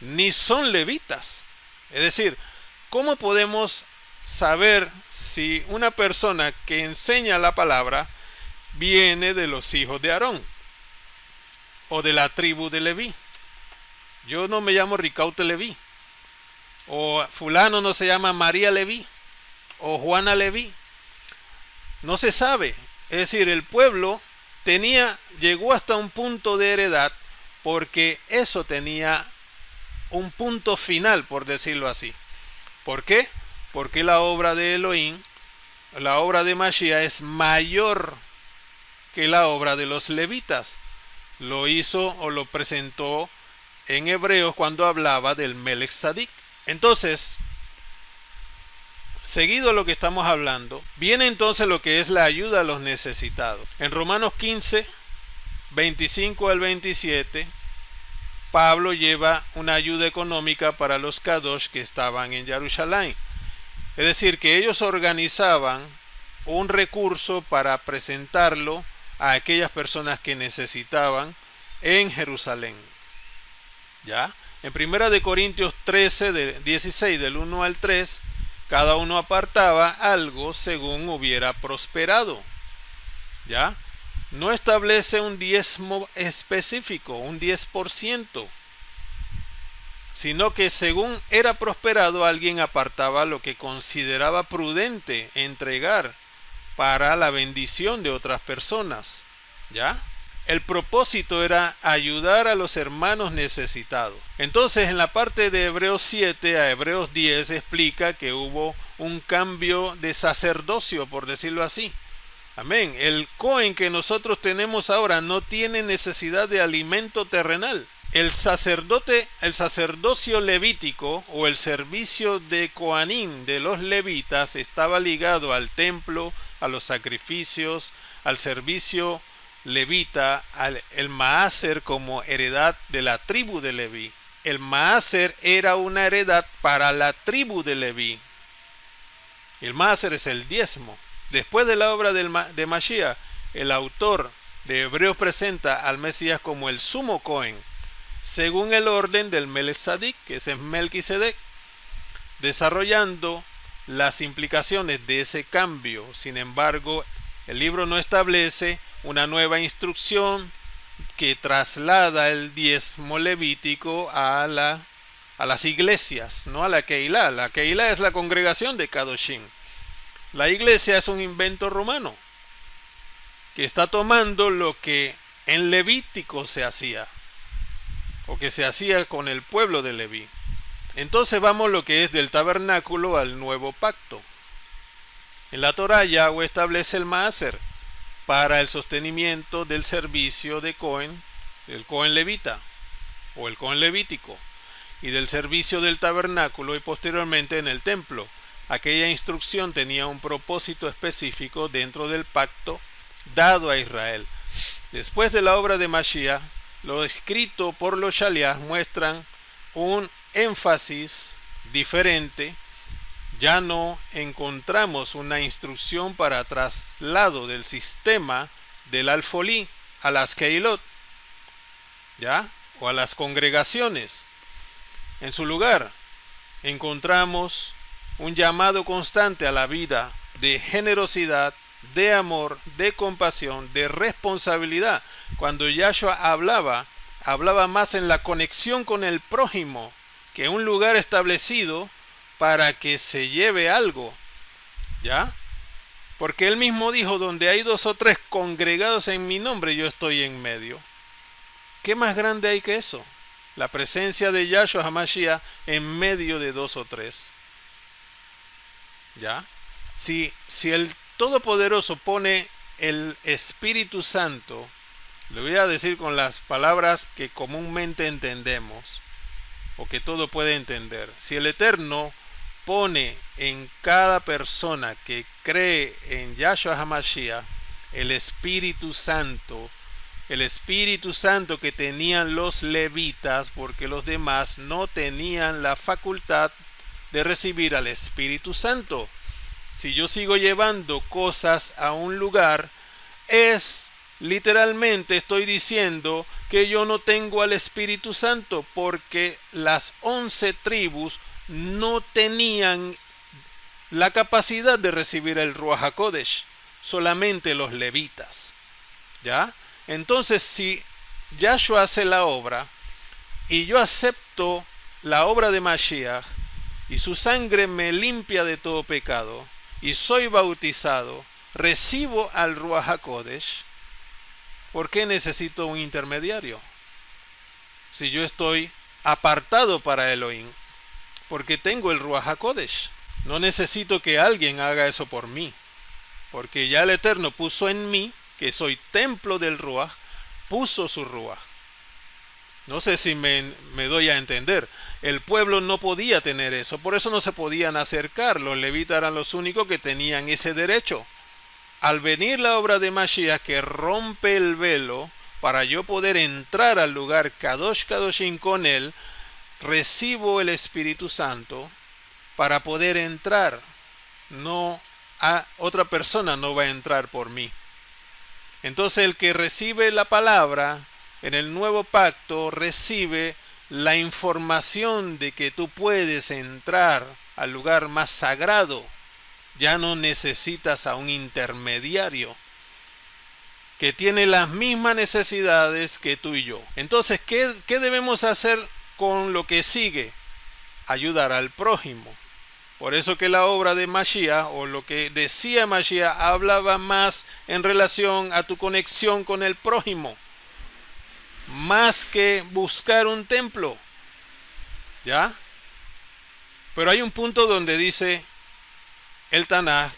ni son levitas. Es decir, ¿cómo podemos saber si una persona que enseña la palabra viene de los hijos de Aarón o de la tribu de Leví? Yo no me llamo Ricaute Leví, o fulano no se llama María Leví o Juana Leví. No se sabe. Es decir, el pueblo llegó hasta un punto de heredad porque eso tenía un punto final, por decirlo así. ¿Por qué? Porque la obra de Elohim, la obra de Mashiach, es mayor que la obra de los levitas. Lo hizo o lo presentó en Hebreos cuando hablaba del Melech Tzadik. Entonces, seguido a lo que estamos hablando, viene entonces lo que es la ayuda a los necesitados. En Romanos 15, 25 al 27, Pablo lleva una ayuda económica para los Kadosh que estaban en Jerusalén. Es decir, que ellos organizaban un recurso para presentarlo a aquellas personas que necesitaban en Jerusalén. ¿Ya? En 1 Corintios 13, 16, del 1 al 3, cada uno apartaba algo según hubiera prosperado. ¿Ya? No establece un diezmo específico, un 10%, sino que según era prosperado, alguien apartaba lo que consideraba prudente entregar para la bendición de otras personas. ¿Ya? El propósito era ayudar a los hermanos necesitados. Entonces, en la parte de Hebreos 7 a Hebreos 10 explica que hubo un cambio de sacerdocio, por decirlo así. Amén. El Cohen que nosotros tenemos ahora no tiene necesidad de alimento terrenal. El sacerdocio levítico o el servicio de Coanín de los levitas estaba ligado al templo, a los sacrificios, al servicio levita, el Maaser como heredad de la tribu de Leví. El Maaser era una heredad para la tribu de Leví. El Maaser es el diezmo. Después de la obra de Mashiach, el autor de Hebreos presenta al Mesías como el sumo Cohen, según el orden del Melech Tzadik, que es Melquisedec, desarrollando las implicaciones de ese cambio. Sin embargo, el libro no establece una nueva instrucción que traslada el diezmo levítico a las iglesias, no a la Keilah. La Keilah es la congregación de Kadoshim. La iglesia es un invento romano que está tomando lo que en Levítico se hacía, o que se hacía con el pueblo de Leví. Entonces vamos lo que es del tabernáculo al nuevo pacto. En la Torá Yahweh establece el Maaser para el sostenimiento del servicio de Cohen, el Cohen levita o el Cohen levítico, y del servicio del tabernáculo y posteriormente en el templo. Aquella instrucción tenía un propósito específico dentro del pacto dado a Israel. Después de la obra de Mashiach, lo escrito por los Shaliach muestran un énfasis diferente ya no encontramos una instrucción para traslado del sistema del alfolí a las keilot, ¿ya? O a las congregaciones. En su lugar, encontramos un llamado constante a la vida de generosidad, de amor, de compasión, de responsabilidad. Cuando Yahshua hablaba más en la conexión con el prójimo que un lugar establecido para que se lleve algo, ¿ya? Porque él mismo dijo, donde hay 2 o 3 congregados en mi nombre, yo estoy en medio. ¿Qué más grande hay que eso? La presencia de Yahshua HaMashiach en medio de 2 o 3. ¿Ya? Si el Todopoderoso pone el Espíritu Santo, le voy a decir con las palabras que comúnmente entendemos, o que todo puede entender. Si el Eterno pone en cada persona que cree en Yahshua HaMashiach el Espíritu Santo que tenían los levitas, porque los demás no tenían la facultad de recibir al Espíritu Santo. Si yo sigo llevando cosas a un lugar, literalmente estoy diciendo que yo no tengo al Espíritu Santo, porque las 11 tribus no tenían la capacidad de recibir el Ruach HaKodesh, solamente los levitas, ¿ya? Entonces, si Yahshua hace la obra y yo acepto la obra de Mashiach y su sangre me limpia de todo pecado y soy bautizado, recibo al Ruach HaKodesh, ¿por qué necesito un intermediario? Si yo estoy apartado para Elohim, porque tengo el Ruach HaKodesh. No necesito que alguien haga eso por mí, porque ya el Eterno puso en mí, que soy templo del Ruach, puso su Ruach. No sé si me doy a entender. El pueblo no podía tener eso, por eso no se podían acercar. Los levitas eran los únicos que tenían ese derecho. Al venir la obra de Mashiach, que rompe el velo para yo poder entrar al lugar Kadosh Kadoshim con él, recibo el Espíritu Santo para poder entrar. No, otra persona no va a entrar por mí. Entonces el que recibe la palabra en el nuevo pacto recibe la información de que tú puedes entrar al lugar más sagrado. Ya no necesitas a un intermediario que tiene las mismas necesidades que tú y yo. Entonces, ¿qué debemos hacer con lo que sigue? Ayudar al prójimo. Por eso que la obra de Mashiach, o lo que decía Mashiach, hablaba más en relación a tu conexión con el prójimo, más que buscar un templo, ¿ya? Pero hay un punto donde dice el Tanaj,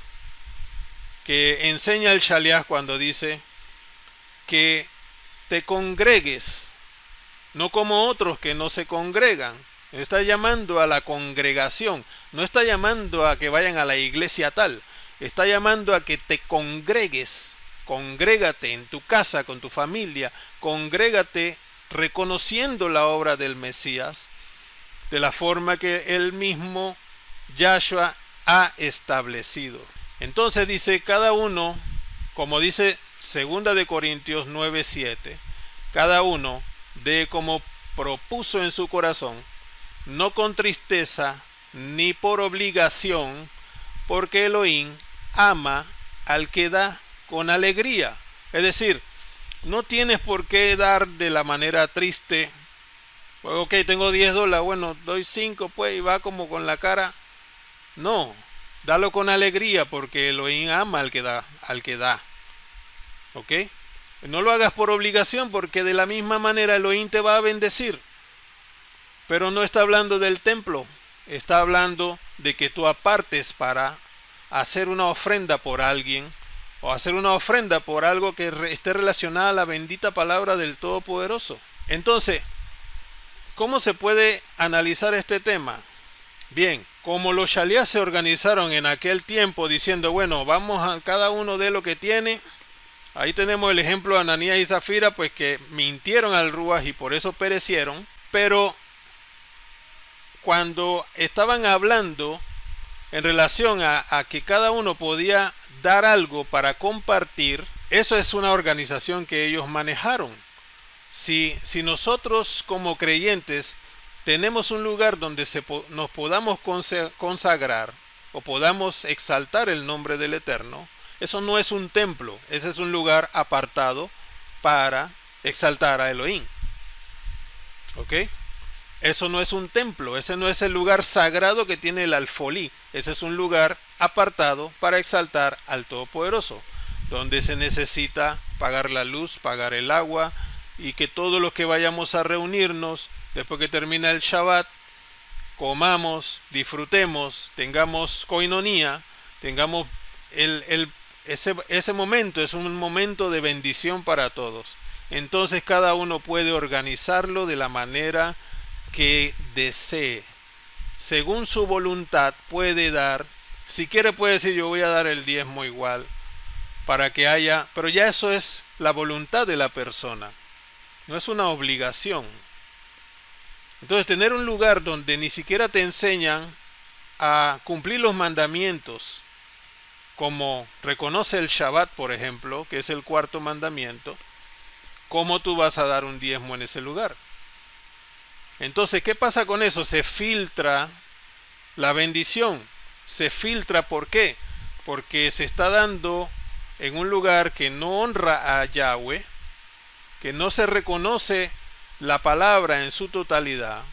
que enseña el Shaliach cuando dice que te congregues, no como otros que no se congregan. Está llamando a la congregación, no está llamando a que vayan a la iglesia tal, está llamando a que te congregues. Congrégate en tu casa, con tu familia, congrégate reconociendo la obra del Mesías de la forma que él mismo, Yahshua, ha establecido. Entonces dice cada uno, como dice 2 Corintios 9:7, cada uno de como propuso en su corazón, no con tristeza ni por obligación, porque Elohim ama al que da con alegría. Es decir, no tienes por qué dar de la manera triste. Pues ok, tengo $10, bueno, doy 5 pues, y va como con la cara. No, dalo con alegría, porque Elohim ama al que da. ¿Ok? No lo hagas por obligación, porque de la misma manera Elohim te va a bendecir. Pero no está hablando del templo, está hablando de que tú apartes para hacer una ofrenda por alguien, o hacer una ofrenda por algo que esté relacionada a la bendita palabra del Todopoderoso. Entonces, ¿cómo se puede analizar este tema? Bien, como los Shaliach se organizaron en aquel tiempo diciendo, bueno, vamos a cada uno de lo que tiene. Ahí tenemos el ejemplo de Ananías y Zafira, pues que mintieron al Ruach y por eso perecieron. Pero cuando estaban hablando en relación a que cada uno podía dar algo para compartir, eso es una organización que ellos manejaron. Si nosotros como creyentes tenemos un lugar donde nos podamos consagrar o podamos exaltar el nombre del Eterno, eso no es un templo, ese es un lugar apartado para exaltar a Elohim. ¿Ok? Eso no es un templo, ese no es el lugar sagrado que tiene el alfolí, ese es un lugar apartado para exaltar al Todopoderoso, donde se necesita pagar la luz, pagar el agua, y que todos los que vayamos a reunirnos después que termina el Shabbat, comamos, disfrutemos, tengamos koinonía, tengamos ese momento es un momento de bendición para todos. Entonces cada uno puede organizarlo de la manera que desee. Según su voluntad puede dar. Si quiere puede decir yo voy a dar el diezmo igual para que haya, pero ya eso es la voluntad de la persona. No es una obligación. Entonces tener un lugar donde ni siquiera te enseñan a cumplir los mandamientos, como reconoce el Shabbat, por ejemplo, que es el cuarto mandamiento, ¿cómo tú vas a dar un diezmo en ese lugar? Entonces, ¿qué pasa con eso? Se filtra la bendición. Se filtra, ¿por qué? Porque se está dando en un lugar que no honra a Yahweh, que no se reconoce la palabra en su totalidad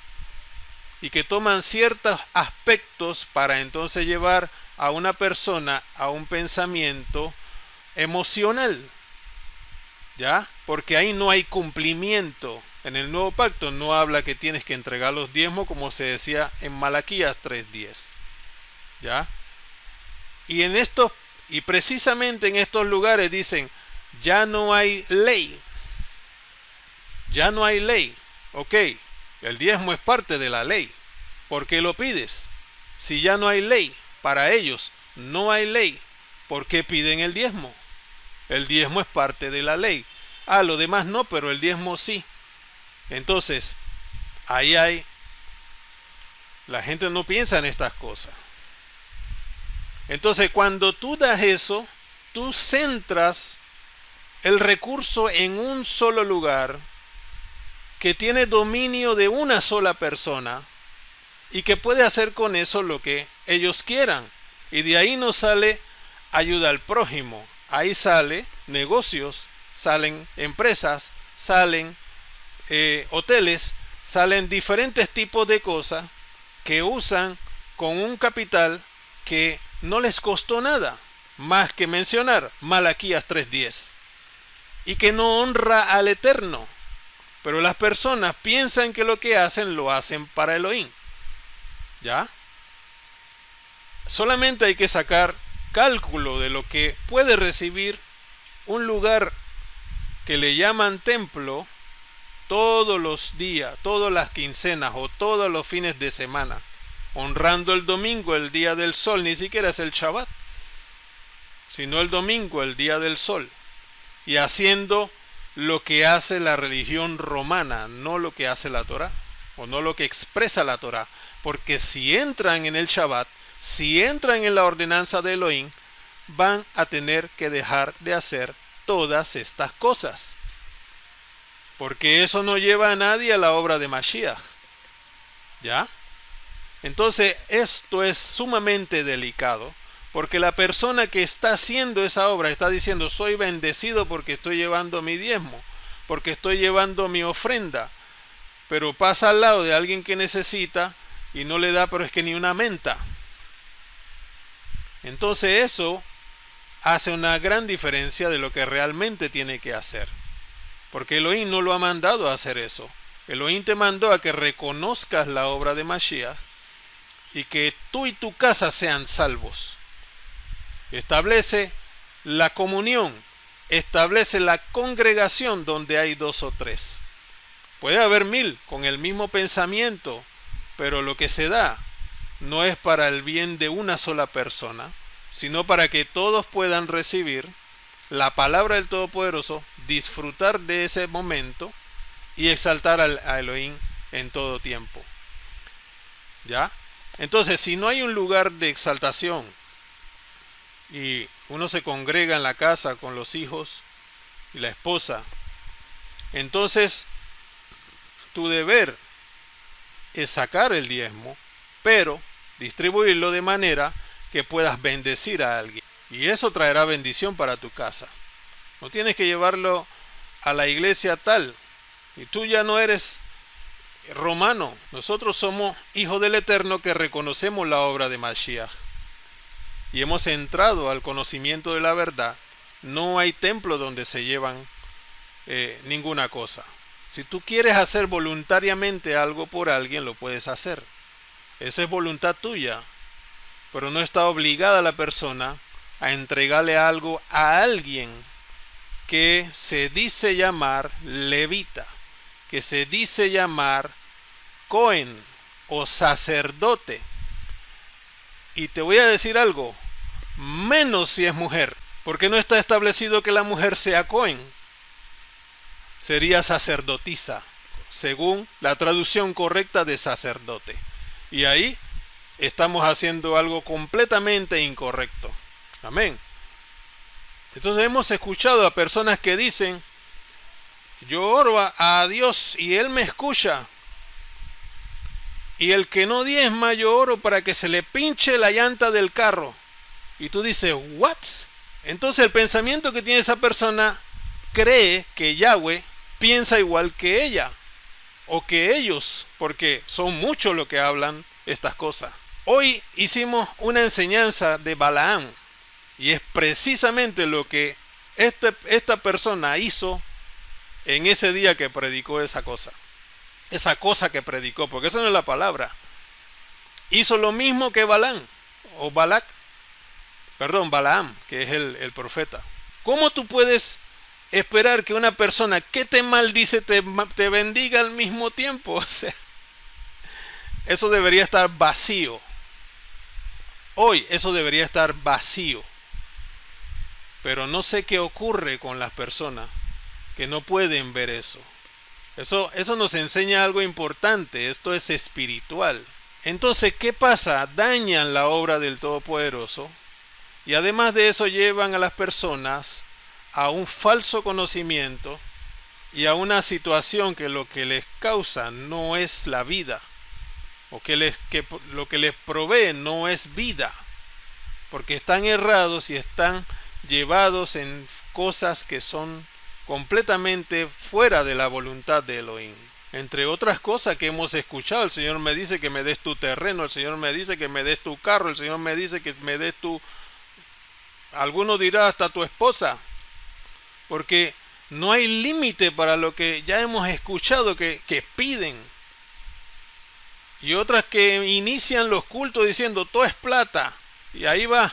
y que toman ciertos aspectos para entonces llevar a una persona a un pensamiento emocional, ¿ya? Porque ahí no hay cumplimiento. En el nuevo pacto no habla que tienes que entregar los diezmos como se decía en Malaquías 3:10, ¿ya? Y precisamente en estos lugares dicen, ya no hay ley. Ya no hay ley. Ok, el diezmo es parte de la ley. ¿Por qué lo pides? Si ya no hay ley, para ellos no hay ley, ¿por qué piden el diezmo? El diezmo es parte de la ley. Lo demás no, pero el diezmo sí. Entonces, la gente no piensa en estas cosas. Entonces, cuando tú das eso, tú centras el recurso en un solo lugar que tiene dominio de una sola persona y que puede hacer con eso lo que ellos quieran. Y de ahí no sale ayuda al prójimo, ahí sale negocios, salen empresas, salen hoteles, salen diferentes tipos de cosas que usan con un capital que no les costó nada, más que mencionar Malaquías 3:10, y que no honra al Eterno. Pero las personas piensan que lo que hacen lo hacen para Elohim, ¿ya? Solamente hay que sacar cálculo de lo que puede recibir un lugar que le llaman templo todos los días, todas las quincenas o todos los fines de semana, honrando el domingo, el día del sol, ni siquiera es el Shabbat, sino el domingo, el día del sol, y haciendo lo que hace la religión romana, no lo que hace la Torá, o no lo que expresa la Torá, porque si entran en el Shabbat, si entran en la ordenanza de Elohim, van a tener que dejar de hacer todas estas cosas, porque eso no lleva a nadie a la obra de Mashiach, ¿ya? Entonces esto es sumamente delicado, porque la persona que está haciendo esa obra está diciendo, soy bendecido porque estoy llevando mi diezmo, porque estoy llevando mi ofrenda, pero pasa al lado de alguien que necesita y no le da, pero es que ni una menta. Entonces eso hace una gran diferencia de lo que realmente tiene que hacer, porque Elohim no lo ha mandado a hacer eso. Elohim te mandó a que reconozcas la obra de Mashiach y que tú y tu casa sean salvos. Establece la comunión, establece la congregación donde hay 2 o 3. Puede haber 1000 con el mismo pensamiento, pero lo que se da no es para el bien de una sola persona, sino para que todos puedan recibir la palabra del Todopoderoso, disfrutar de ese momento y exaltar a Elohim en todo tiempo. ¿Ya? Entonces, si no hay un lugar de exaltación y uno se congrega en la casa con los hijos y la esposa, entonces tu deber es sacar el diezmo, pero distribuirlo de manera que puedas bendecir a alguien. Y eso traerá bendición para tu casa. No tienes que llevarlo a la iglesia tal. Y tú ya no eres romano. Nosotros somos hijos del Eterno que reconocemos la obra de Mashiach. Y hemos entrado al conocimiento de la verdad. No hay templo donde se llevan ninguna cosa. Si tú quieres hacer voluntariamente algo por alguien, lo puedes hacer. Esa es voluntad tuya. Pero no está obligada la persona a entregarle algo a alguien que se dice llamar levita, que se dice llamar Cohen o sacerdote. Y te voy a decir algo, menos si es mujer, porque no está establecido que la mujer sea Cohen. Sería sacerdotisa, según la traducción correcta de sacerdote. Y ahí estamos haciendo algo completamente incorrecto. Amén. Entonces hemos escuchado a personas que dicen, yo oro a Dios y Él me escucha. Y el que no diezma, yo oro para que se le pinche la llanta del carro. Y tú dices, ¿what? Entonces el pensamiento que tiene esa persona cree que Yahweh piensa igual que ella o que ellos, porque son muchos los que hablan estas cosas. Hoy hicimos una enseñanza de Balaam y es precisamente lo que esta persona hizo en ese día que predicó esa cosa que predicó, porque esa no es la palabra. Hizo lo mismo que Balaam, o Balaam, que es el profeta. ¿Cómo tú puedes esperar que una persona que te maldice te bendiga al mismo tiempo? O sea, eso debería estar vacío. Hoy eso debería estar vacío. Pero no sé qué ocurre con las personas que no pueden ver eso. Eso nos enseña algo importante. Esto es espiritual. Entonces, ¿qué pasa? Dañan la obra del Todopoderoso y además de eso llevan a las personas a un falso conocimiento y a una situación que lo que les causa no es la vida o lo que les provee no es vida, porque están errados y están llevados en cosas que son completamente fuera de la voluntad de Elohim. Entre otras cosas que hemos escuchado, el Señor me dice que me des tu terreno, el Señor me dice que me des tu carro, el Señor me dice que me des alguno dirá hasta tu esposa, porque no hay límite para lo que ya hemos escuchado que piden. Y otras que inician los cultos diciendo todo es plata, y ahí va,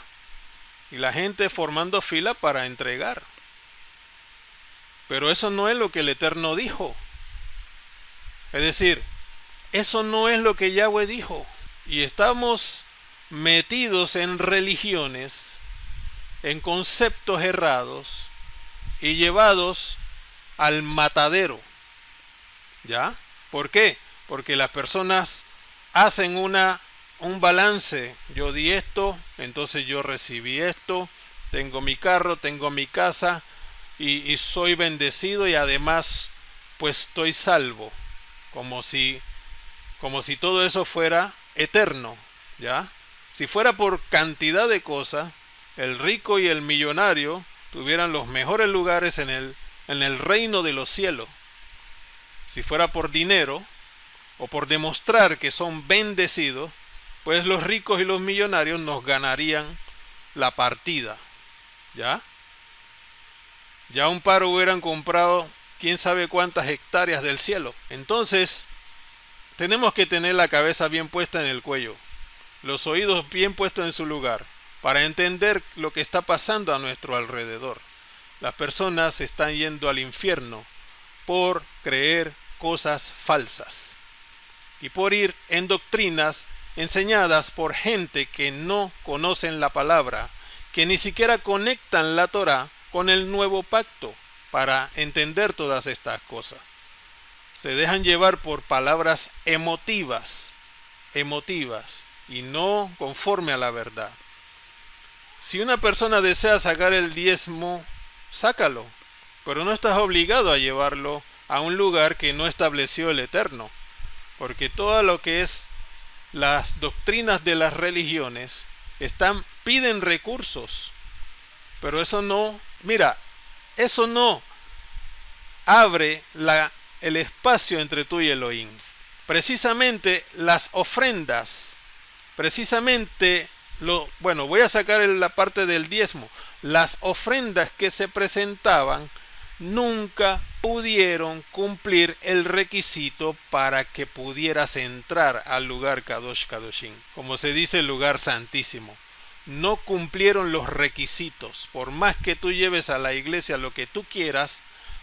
y la gente formando fila para entregar. Pero eso no es lo que el Eterno dijo. Es decir, eso no es lo que Yahweh dijo. Y estamos metidos en religiones, en conceptos errados y llevados al matadero. ¿Ya? ¿Por qué? Porque las personas hacen un balance. Yo di esto, entonces yo recibí esto, tengo mi carro, tengo mi casa y soy bendecido y además pues estoy salvo. Como si todo eso fuera eterno, ¿ya? Si fuera por cantidad de cosas, el rico y el millonario tuvieran los mejores lugares en el reino de los cielos. Si fuera por dinero o por demostrar que son bendecidos, pues los ricos y los millonarios nos ganarían la partida, ¿ya? Ya un par hubieran comprado quién sabe cuántas hectáreas del cielo. Entonces, tenemos que tener la cabeza bien puesta en el cuello, los oídos bien puestos en su lugar, para entender lo que está pasando a nuestro alrededor. Las personas están yendo al infierno por creer cosas falsas y por ir en doctrinas enseñadas por gente que no conocen la palabra, que ni siquiera conectan la Torá con el nuevo pacto para entender todas estas cosas. Se dejan llevar por palabras emotivas y no conforme a la verdad. Si una persona desea sacar el diezmo, sácalo, pero no estás obligado a llevarlo a un lugar que no estableció el Eterno, porque todo lo que es las doctrinas de las religiones piden recursos, pero eso no, mira, eso no abre el espacio entre tú y Elohim. Precisamente las ofrendas, precisamente voy a sacar la parte del diezmo. Las ofrendas que se presentaban nunca pudieron cumplir el requisito para que pudieras entrar al lugar Kadosh Kadoshim, como se dice, el lugar santísimo. No cumplieron los requisitos. Por más que tú lleves a la iglesia lo que tú quieras,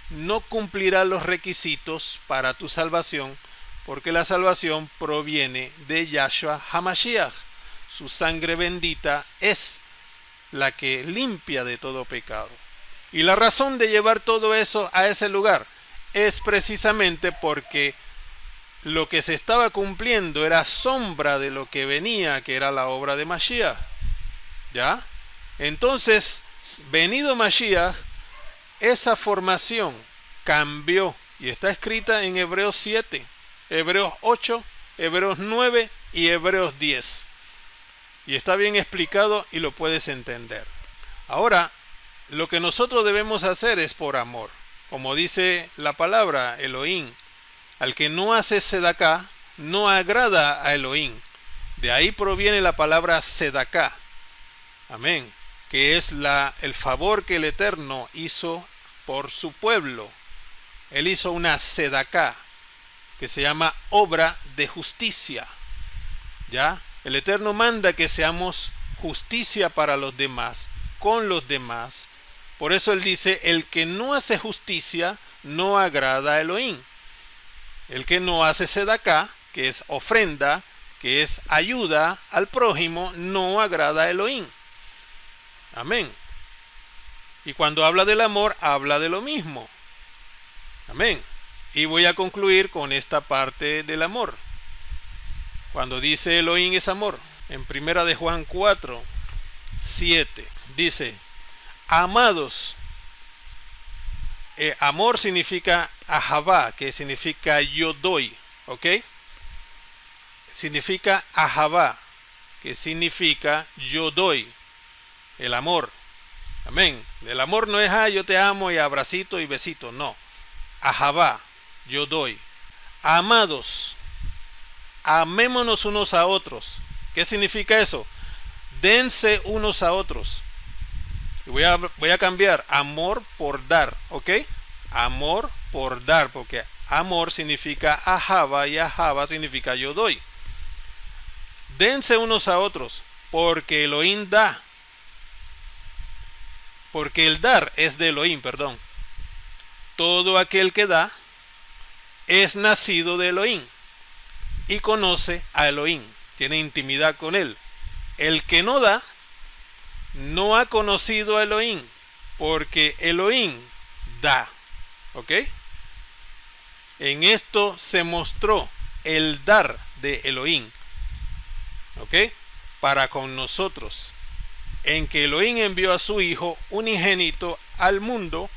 no cumplirá los requisitos para tu salvación, porque la salvación proviene de Yahshua HaMashiach. Su sangre bendita es la que limpia de todo pecado. Y la razón de llevar todo eso a ese lugar es precisamente porque lo que se estaba cumpliendo era sombra de lo que venía, que era la obra de Mashiach. ¿Ya? Entonces, venido Mashiach, esa formación cambió y está escrita en Hebreos 7, Hebreos 8, Hebreos 9 y Hebreos 10. Y está bien explicado y lo puedes entender. Ahora, lo que nosotros debemos hacer es por amor. Como dice la palabra Elohim, al que no hace sedaká, no agrada a Elohim. De ahí proviene la palabra sedaká. Amén. Que es el favor que el Eterno hizo por su pueblo. Él hizo una sedaká, que se llama obra de justicia. ¿Ya? El Eterno manda que seamos justicia para los demás, con los demás. Por eso Él dice, el que no hace justicia no agrada a Elohim. El que no hace sedaká, que es ofrenda, que es ayuda al prójimo, no agrada a Elohim. Amén. Y cuando habla del amor, habla de lo mismo. Amén. Y voy a concluir con esta parte del amor. Cuando dice Elohim es amor, en primera de Juan 4, 7, dice, amados, amor significa ahavá, que significa yo doy, ¿ok? Significa ahavá, que significa yo doy, el amor, amén. El amor no es, yo te amo y abracito y besito, no, ahavá, yo doy. Amados, amémonos unos a otros. ¿Qué significa eso? Dense unos a otros. Y voy a cambiar amor por dar, ¿ok? Amor por dar, porque amor significa ahava y ahava significa yo doy. Dense unos a otros, porque Elohim da. Porque el dar es de Elohim, perdón. Todo aquel que da es nacido de Elohim y conoce a Elohim, tiene intimidad con él. El que no da, no ha conocido a Elohim, porque Elohim da. ¿Ok? En esto se mostró el dar de Elohim. ¿Ok? Para con nosotros. En que Elohim envió a su Hijo unigénito al mundo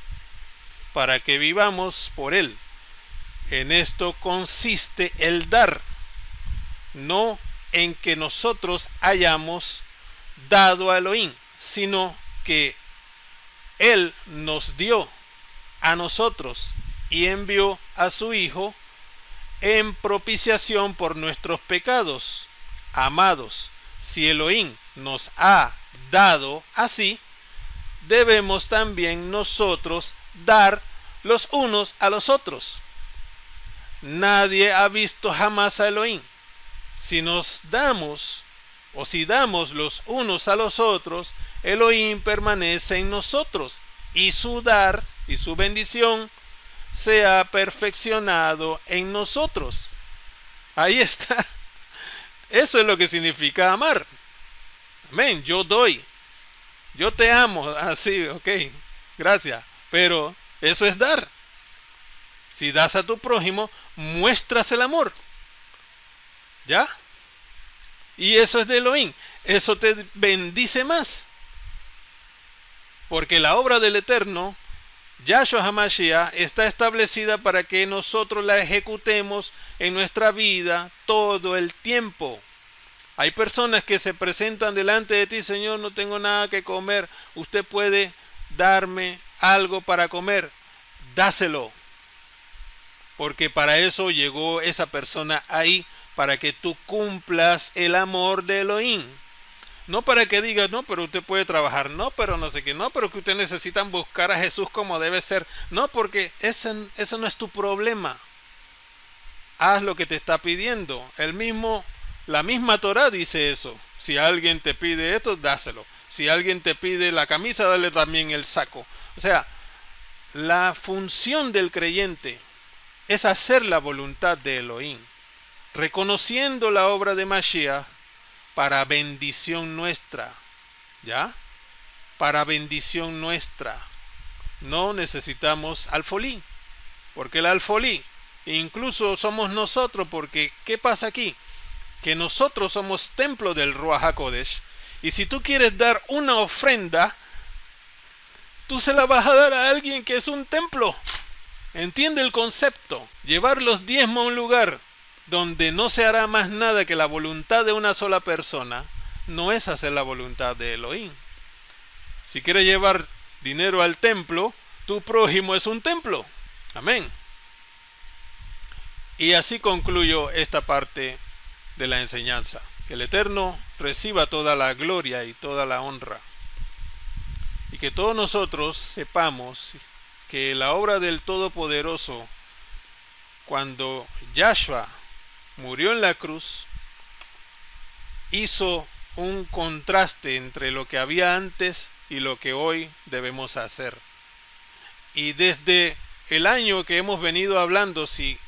para que vivamos por él. En esto consiste el dar. No en que nosotros hayamos dado a Elohim, sino que Él nos dio a nosotros y envió a su Hijo en propiciación por nuestros pecados. Amados, si Elohim nos ha dado así, debemos también nosotros dar los unos a los otros. Nadie ha visto jamás a Elohim. Si nos damos, o si damos los unos a los otros, Elohim permanece en nosotros, y su dar y su bendición se ha perfeccionado en nosotros. Ahí está. Eso es lo que significa amar. Amén. Yo doy. Yo te amo. Así, ok. Gracias. Pero eso es dar. Si das a tu prójimo, muestras el amor. ¿Ya? Y eso es de Elohim. Eso te bendice más. Porque la obra del Eterno, Yahshua HaMashiach, está establecida para que nosotros la ejecutemos en nuestra vida todo el tiempo. Hay personas que se presentan delante de ti: Señor, no tengo nada que comer. Usted puede darme algo para comer. Dáselo. Porque para eso llegó esa persona ahí, para que tú cumplas el amor de Elohim. No para que digas, no, pero usted puede trabajar, no, pero no sé qué, no, pero que ustedes necesitan buscar a Jesús como debe ser. No, porque ese no es tu problema. Haz lo que te está pidiendo. La misma Torá dice eso. Si alguien te pide esto, dáselo. Si alguien te pide la camisa, dale también el saco. O sea, la función del creyente es hacer la voluntad de Elohim, reconociendo la obra de Mashiach para bendición nuestra, ¿ya? Para bendición nuestra. No necesitamos alfolí, porque el alfolí, incluso somos nosotros, porque ¿qué pasa aquí? Que nosotros somos templo del Ruach HaKodesh, y si tú quieres dar una ofrenda, tú se la vas a dar a alguien que es un templo. Entiende el concepto. Llevar los diezmos a un lugar donde no se hará más nada que la voluntad de una sola persona, no es hacer la voluntad de Elohim. Si quieres llevar dinero al templo, tu prójimo es un templo. Amén. Y así concluyo esta parte de la enseñanza. Que el Eterno reciba toda la gloria y toda la honra. Y que todos nosotros sepamos que la obra del Todopoderoso, cuando Yahshua murió en la cruz, hizo un contraste entre lo que había antes y lo que hoy debemos hacer. Y desde el año que hemos venido hablando, si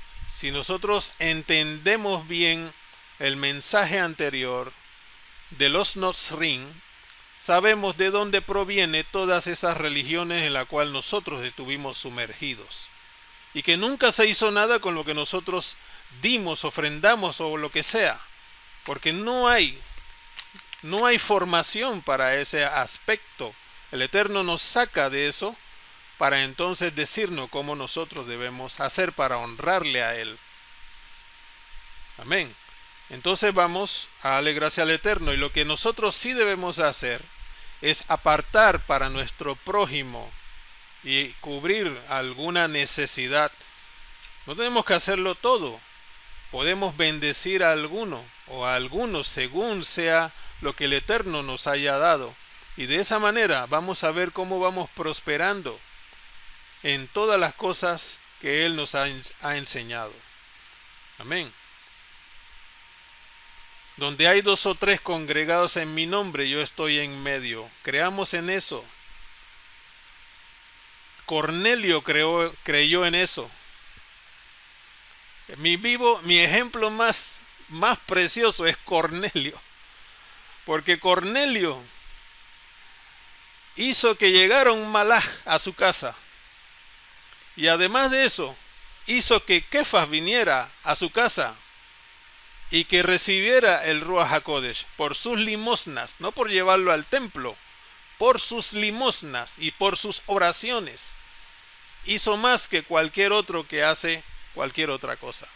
nosotros entendemos bien el mensaje anterior de los Nosrim, sabemos de dónde proviene todas esas religiones en las cuales nosotros estuvimos sumergidos. Y que nunca se hizo nada con lo que nosotros dimos, ofrendamos o lo que sea. Porque no hay formación para ese aspecto. El Eterno nos saca de eso para entonces decirnos cómo nosotros debemos hacer para honrarle a Él. Amén. Entonces vamos a darle gracias al Eterno, y lo que nosotros sí debemos hacer es apartar para nuestro prójimo y cubrir alguna necesidad. No tenemos que hacerlo todo. Podemos bendecir a alguno o a algunos según sea lo que el Eterno nos haya dado. Y de esa manera vamos a ver cómo vamos prosperando en todas las cosas que Él nos ha enseñado. Amén. Donde hay 2 o 3 congregados en mi nombre, yo estoy en medio. Creamos en eso. Cornelio creyó en eso. Mi ejemplo más precioso es Cornelio. Porque Cornelio hizo que llegara un malaj a su casa. Y además de eso, hizo que Kefas viniera a su casa y que recibiera el Ruach HaKodesh por sus limosnas, no por llevarlo al templo, por sus limosnas y por sus oraciones. Hizo más que cualquier otro que hace cualquier otra cosa.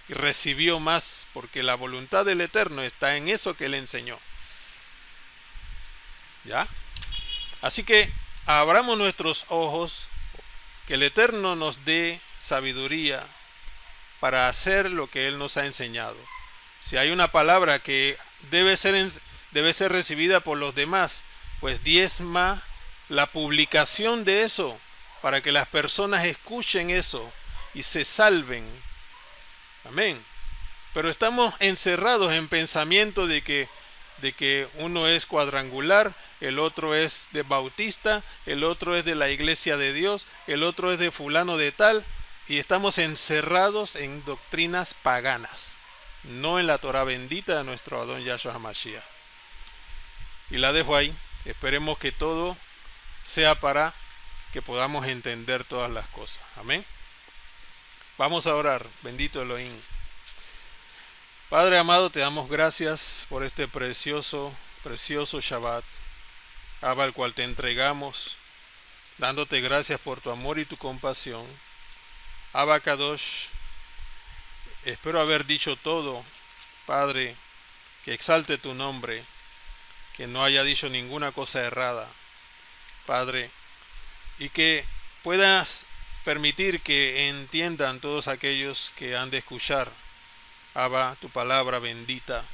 Y recibió más porque la voluntad del Eterno está en eso que Él enseñó. ¿Ya? Así que abramos nuestros ojos, que el Eterno nos dé sabiduría para hacer lo que Él nos ha enseñado. Si hay una palabra que debe ser recibida por los demás, pues diezma la publicación de eso, para que las personas escuchen eso y se salven. Amén. Pero estamos encerrados en pensamiento de que uno es cuadrangular, el otro es de bautista, el otro es de la iglesia de Dios, el otro es de fulano de tal, y estamos encerrados en doctrinas paganas, no en la Torah bendita de nuestro Adón Yahshua HaMashiach. Y la dejo ahí. Esperemos que todo sea para que podamos entender todas las cosas. Amén. Vamos a orar. Bendito Elohim. Padre amado, te damos gracias por este precioso, precioso Shabbat, Abba, al cual te entregamos, dándote gracias por tu amor y tu compasión. Abba Kadosh, espero haber dicho todo, Padre, que exalte tu nombre, que no haya dicho ninguna cosa errada, Padre, y que puedas permitir que entiendan todos aquellos que han de escuchar, Abba, tu palabra bendita.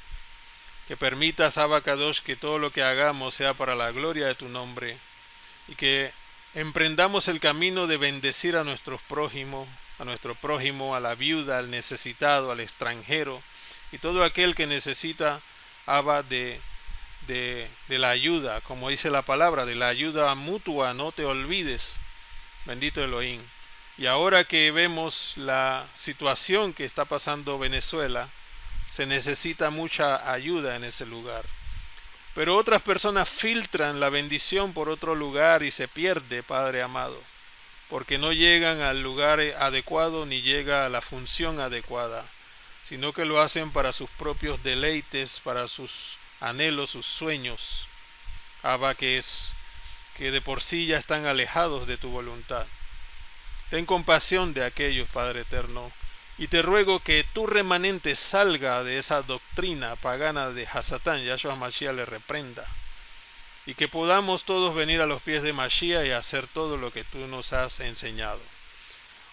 Que permitas, Abba Kadosh, que todo lo que hagamos sea para la gloria de tu nombre y que emprendamos el camino de bendecir a nuestro prójimo, a la viuda, al necesitado, al extranjero y todo aquel que necesita, Abba, de la ayuda, como dice la palabra, de la ayuda mutua, no te olvides, bendito Elohim. Y ahora que vemos la situación que está pasando Venezuela, se necesita mucha ayuda en ese lugar. Pero otras personas filtran la bendición por otro lugar y se pierde, Padre amado, porque no llegan al lugar adecuado ni llega a la función adecuada, sino que lo hacen para sus propios deleites, para sus anhelos, sus sueños, Abba, que de por sí ya están alejados de tu voluntad. Ten compasión de aquellos, Padre eterno, y te ruego que tu remanente salga de esa doctrina pagana de Hasatán, Yahshua Mashiach le reprenda, y que podamos todos venir a los pies de Mashiach y hacer todo lo que tú nos has enseñado.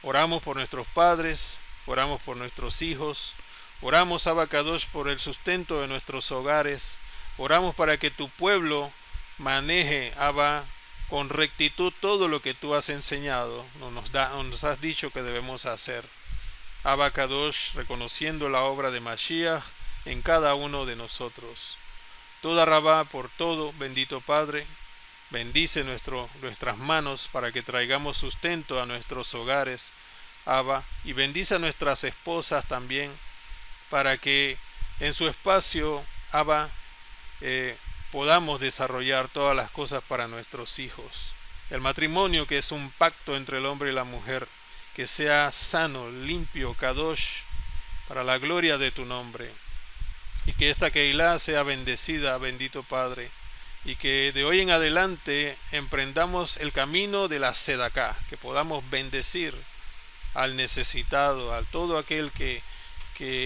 Oramos por nuestros padres, oramos por nuestros hijos, oramos, Abba Kadosh, por el sustento de nuestros hogares, oramos para que tu pueblo maneje, Abba, con rectitud todo lo que tú has enseñado, nos has dicho que debemos hacer. Abba Kadosh, reconociendo la obra de Mashiach en cada uno de nosotros. Toda Rabá por todo, bendito Padre, bendice nuestras manos para que traigamos sustento a nuestros hogares, Abba, y bendice a nuestras esposas también, para que en su espacio, Abba, podamos desarrollar todas las cosas para nuestros hijos. El matrimonio, que es un pacto entre el hombre y la mujer, que sea sano, limpio, Kadosh, para la gloria de tu nombre. Y que esta Keilah sea bendecida, bendito Padre. Y que de hoy en adelante emprendamos el camino de la Sedaká, que podamos bendecir al necesitado, a todo aquel que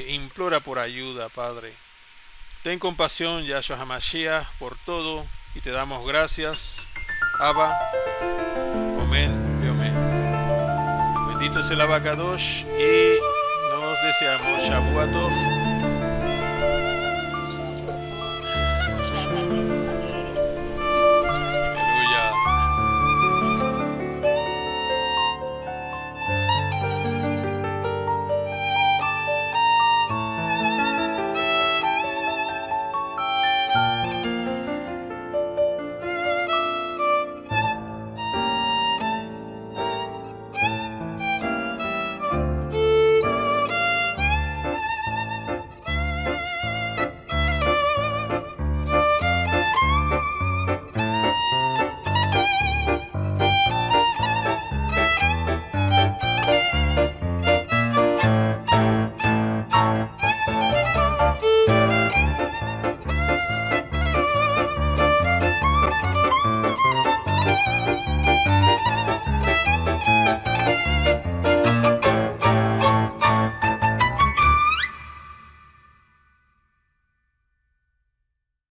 implora por ayuda, Padre. Ten compasión, Yahshua HaMashiach, por todo, y te damos gracias, Abba. Amén y amén. Bendito es el Abba Kadosh, y nos deseamos Shavua Tov.